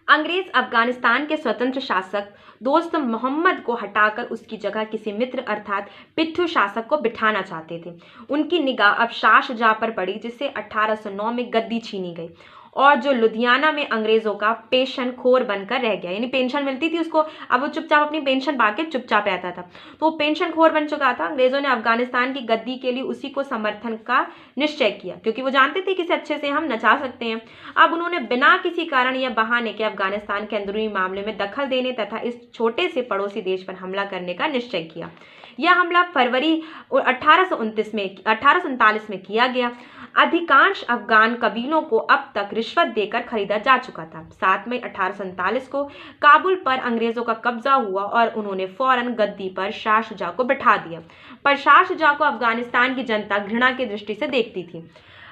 अंग्रेज अफगानिस्तान के स्वतंत्र शासक दोस्त मोहम्मद को हटाकर उसकी जगह किसी मित्र अर्थात पिट्ठू शासक को बिठाना चाहते थे। उनकी निगाह अब शाह शुजा पर पड़ी जिससे 1809 में गद्दी छीनी गई और जो लुधियाना में अंग्रेजों का पेंशन खोर बनकर रह गया, यानी पेंशन मिलती थी उसको, अब वो चुपचाप अपनी पेंशन पाके चुपचाप रहता था, तो वो पेंशन खोर बन चुका था। अंग्रेजों ने अफगानिस्तान की गद्दी के लिए उसी को समर्थन का निश्चय किया क्योंकि वो जानते थे कि इसे अच्छे से हम नचा सकते हैं। अब उन्होंने बिना किसी कारण या बहाने के अफगानिस्तान के अंदरूनी मामले में दखल देने तथा इस छोटे से पड़ोसी देश पर हमला करने का निश्चय किया। यह हमला फरवरी 1839 में किया गया। अधिकांश अफगान कबीलों को अब तक रिश्वत देकर खरीदा जा चुका था। 7 मई 1839 को काबुल पर अंग्रेजों का कब्जा हुआ और उन्होंने फौरन गद्दी पर शाह शुजा को बिठा दिया। पर शाह शुजा को अफगानिस्तान की जनता घृणा की दृष्टि से देखती थी,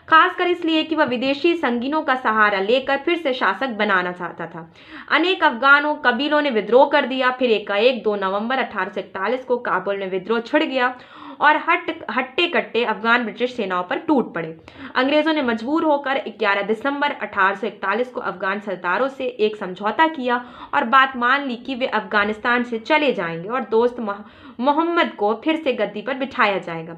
खासकर इसलिए कि वह विदेशी संगीनों का सहारा लेकर फिर से शासक बनाना चाहता था। अनेक अफगानों कबीलों ने विद्रोह कर दिया। फिर एकाएक 2 नवंबर 1841 को काबुल में विद्रोह छिड़ गया और हट्टे कट्टे अफगान ब्रिटिश सेनाओं पर टूट पड़े। अंग्रेजों ने मजबूर होकर 11 दिसंबर 1841 को अफगान सरदारों से एक समझौता किया और बात मान ली कि वे अफगानिस्तान से चले जाएंगे और दोस्त मोहम्मद को फिर से गद्दी पर बिठाया जाएगा।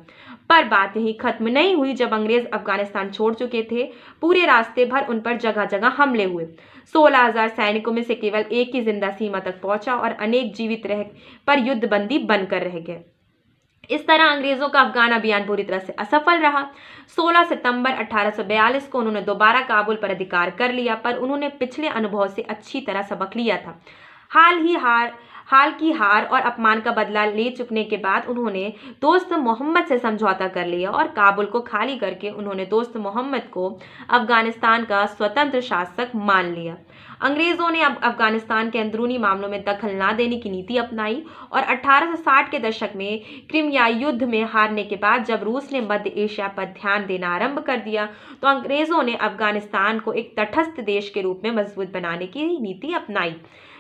पर बात यही खत्म नहीं हुई। जब अंग्रेज अफगानिस्तान छोड़ चुके थे, पूरे रास्ते भर उन पर जगह जगह हमले हुए। 16,000 सैनिकों में से केवल एक ही जिंदा सीमा तक पहुंचा और अनेक जीवित रह पर युद्धबंदी बनकर रह गए। इस तरह अंग्रेजों का अफगान अभियान पूरी तरह से असफल रहा। 16 सितंबर 1842 को उन्होंने दोबारा काबुल पर अधिकार कर लिया, पर उन्होंने पिछले अनुभव से अच्छी तरह सबक लिया था। हाल की हार और अपमान का बदला ले चुकने के बाद उन्होंने दोस्त मोहम्मद से समझौता कर लिया और काबुल को खाली करके उन्होंने दोस्त मोहम्मद को अफगानिस्तान का स्वतंत्र शासक मान लिया। अंग्रेजों ने अब अफगानिस्तान के अंदरूनी मामलों में दखल न देने की नीति अपनाई और 1860 के दशक में क्रिमिया युद्ध में हारने के बाद जब रूस ने मध्य एशिया पर ध्यान देना आरंभ कर दिया तो अंग्रेजों ने अफगानिस्तान को एक तटस्थ देश के रूप में मजबूत बनाने की नीति अपनाई।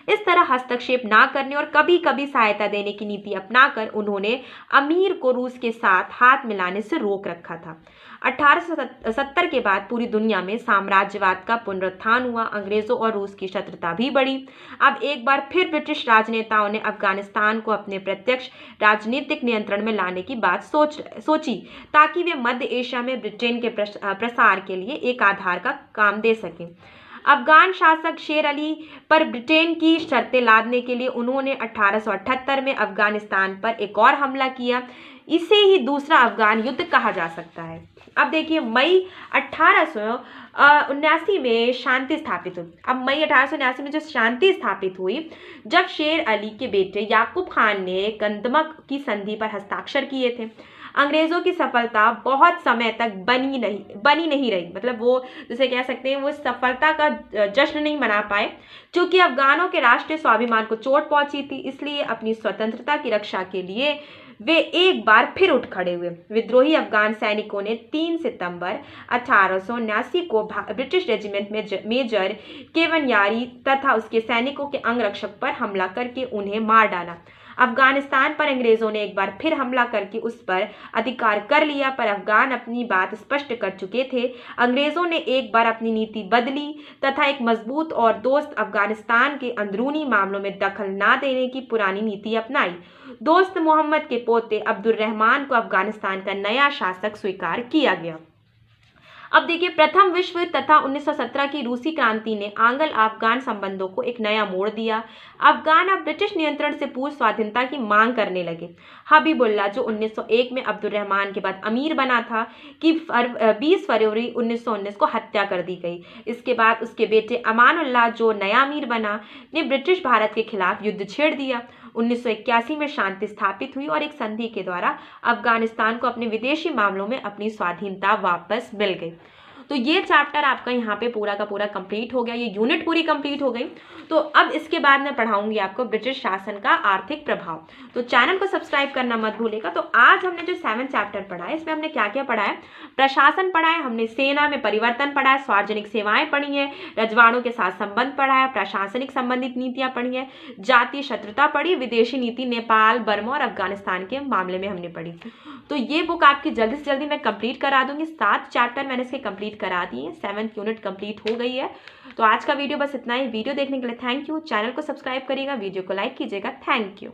इस तरह हस्तक्षेप ना करने और कभी कभी सहायता देने की नीति अपनाकर उन्होंने अमीर को रूस के साथ हाथ मिलाने से रोक रखा था। 1870 के बाद पूरी दुनिया में साम्राज्यवाद का पुनरुत्थान हुआ। अंग्रेजों और रूस की शत्रुता भी बढ़ी। अब एक बार फिर ब्रिटिश राजनेताओं ने अफगानिस्तान को अपने प्रत्यक्ष राजनीतिक नियंत्रण में लाने की बात सोची ताकि वे मध्य एशिया में ब्रिटेन के प्रसार के लिए एक आधार का काम दे सकें। अफगान शासक शेर अली पर ब्रिटेन की शर्तें लादने के लिए उन्होंने 1878 में अफगानिस्तान पर एक और हमला किया। इसे ही दूसरा अफगान युद्ध कहा जा सकता है। अब देखिए मई 1879 में शांति स्थापित हुई। अब मई 1879 में जो शांति स्थापित हुई, जब शेर अली के बेटे याकूब खान ने गंदमक की संधि पर हस्ताक्षर किए थे। अंग्रेजों की सफलता बहुत समय तक बनी नहीं रही, मतलब वो जैसे कह सकते हैं वो सफलता का जश्न नहीं मना पाए, क्योंकि अफगानों के राष्ट्रीय स्वाभिमान को चोट पहुंची थी। इसलिए अपनी स्वतंत्रता की रक्षा के लिए वे एक बार फिर उठ खड़े हुए। विद्रोही अफगान सैनिकों ने 3 सितंबर 1879 को ब्रिटिश रेजिमेंट में मेजर केवनयारी तथा उसके सैनिकों के अंगरक्षक पर हमला करके उन्हें मार डाला। अफगानिस्तान पर अंग्रेजों ने एक बार फिर हमला करके उस पर अधिकार कर लिया, पर अफगान अपनी बात स्पष्ट कर चुके थे। अंग्रेजों ने एक बार अपनी नीति बदली तथा एक मजबूत और दोस्त अफगानिस्तान के अंदरूनी मामलों में दखल न देने की पुरानी नीति अपनाई। दोस्त मोहम्मद के पोते अब्दुल रहमान को अफगानिस्तान का नया शासक स्वीकार किया गया। अब देखिए प्रथम विश्व युद्ध तथा 1917 की रूसी क्रांति ने आंग्ल अफगान संबंधों को एक नया मोड़ दिया। अफगान अब ब्रिटिश नियंत्रण से पूर्ण स्वाधीनता की मांग करने लगे। हबीबुल्लाह, जो 1901 में अब्दुल रहमान के बाद अमीर बना था, कि 20 फरवरी 1919 को हत्या कर दी गई। इसके बाद उसके बेटे अमानुल्लाह, जो नया अमीर बना, ने ब्रिटिश भारत के खिलाफ युद्ध छेड़ दिया। 1981 में शांति स्थापित हुई और एक संधि के द्वारा अफगानिस्तान को अपने विदेशी मामलों में अपनी स्वाधीनता वापस मिल गई। तो ये चैप्टर आपका यहाँ पे पूरा का पूरा कंप्लीट हो गया, ये यूनिट पूरी कंप्लीट हो गई। तो अब इसके बाद मैं पढ़ाऊंगी आपको ब्रिटिश शासन का आर्थिक प्रभाव। तो चैनल को सब्सक्राइब करना मत भूलिएगा। तो आज हमने जो 7 चैप्टर पढ़ा है, इसमें हमने क्या क्या पढ़ा है? प्रशासन पढ़ा है, हमने सेना में परिवर्तन पढ़ा है, सार्वजनिक सेवाएं पढ़ी है, रजवाड़ों के साथ संबंध पढ़ा है, प्रशासनिक संबंधित नीतियां पढ़ी है, जातीय शत्रुता पढ़ी, विदेशी नीति नेपाल, बर्मा और अफगानिस्तान के मामले में हमने पढ़ी। तो ये बुक आपकी जल्दी से जल्दी मैं कंप्लीट करा दूंगी। 7 चैप्टर मैंने इसके कंप्लीट करा दिए, 7th यूनिट कंप्लीट हो गई है। तो आज का वीडियो बस इतना ही। वीडियो देखने के लिए थैंक यू। चैनल को सब्सक्राइब करिएगा, वीडियो को लाइक कीजिएगा। Thank you.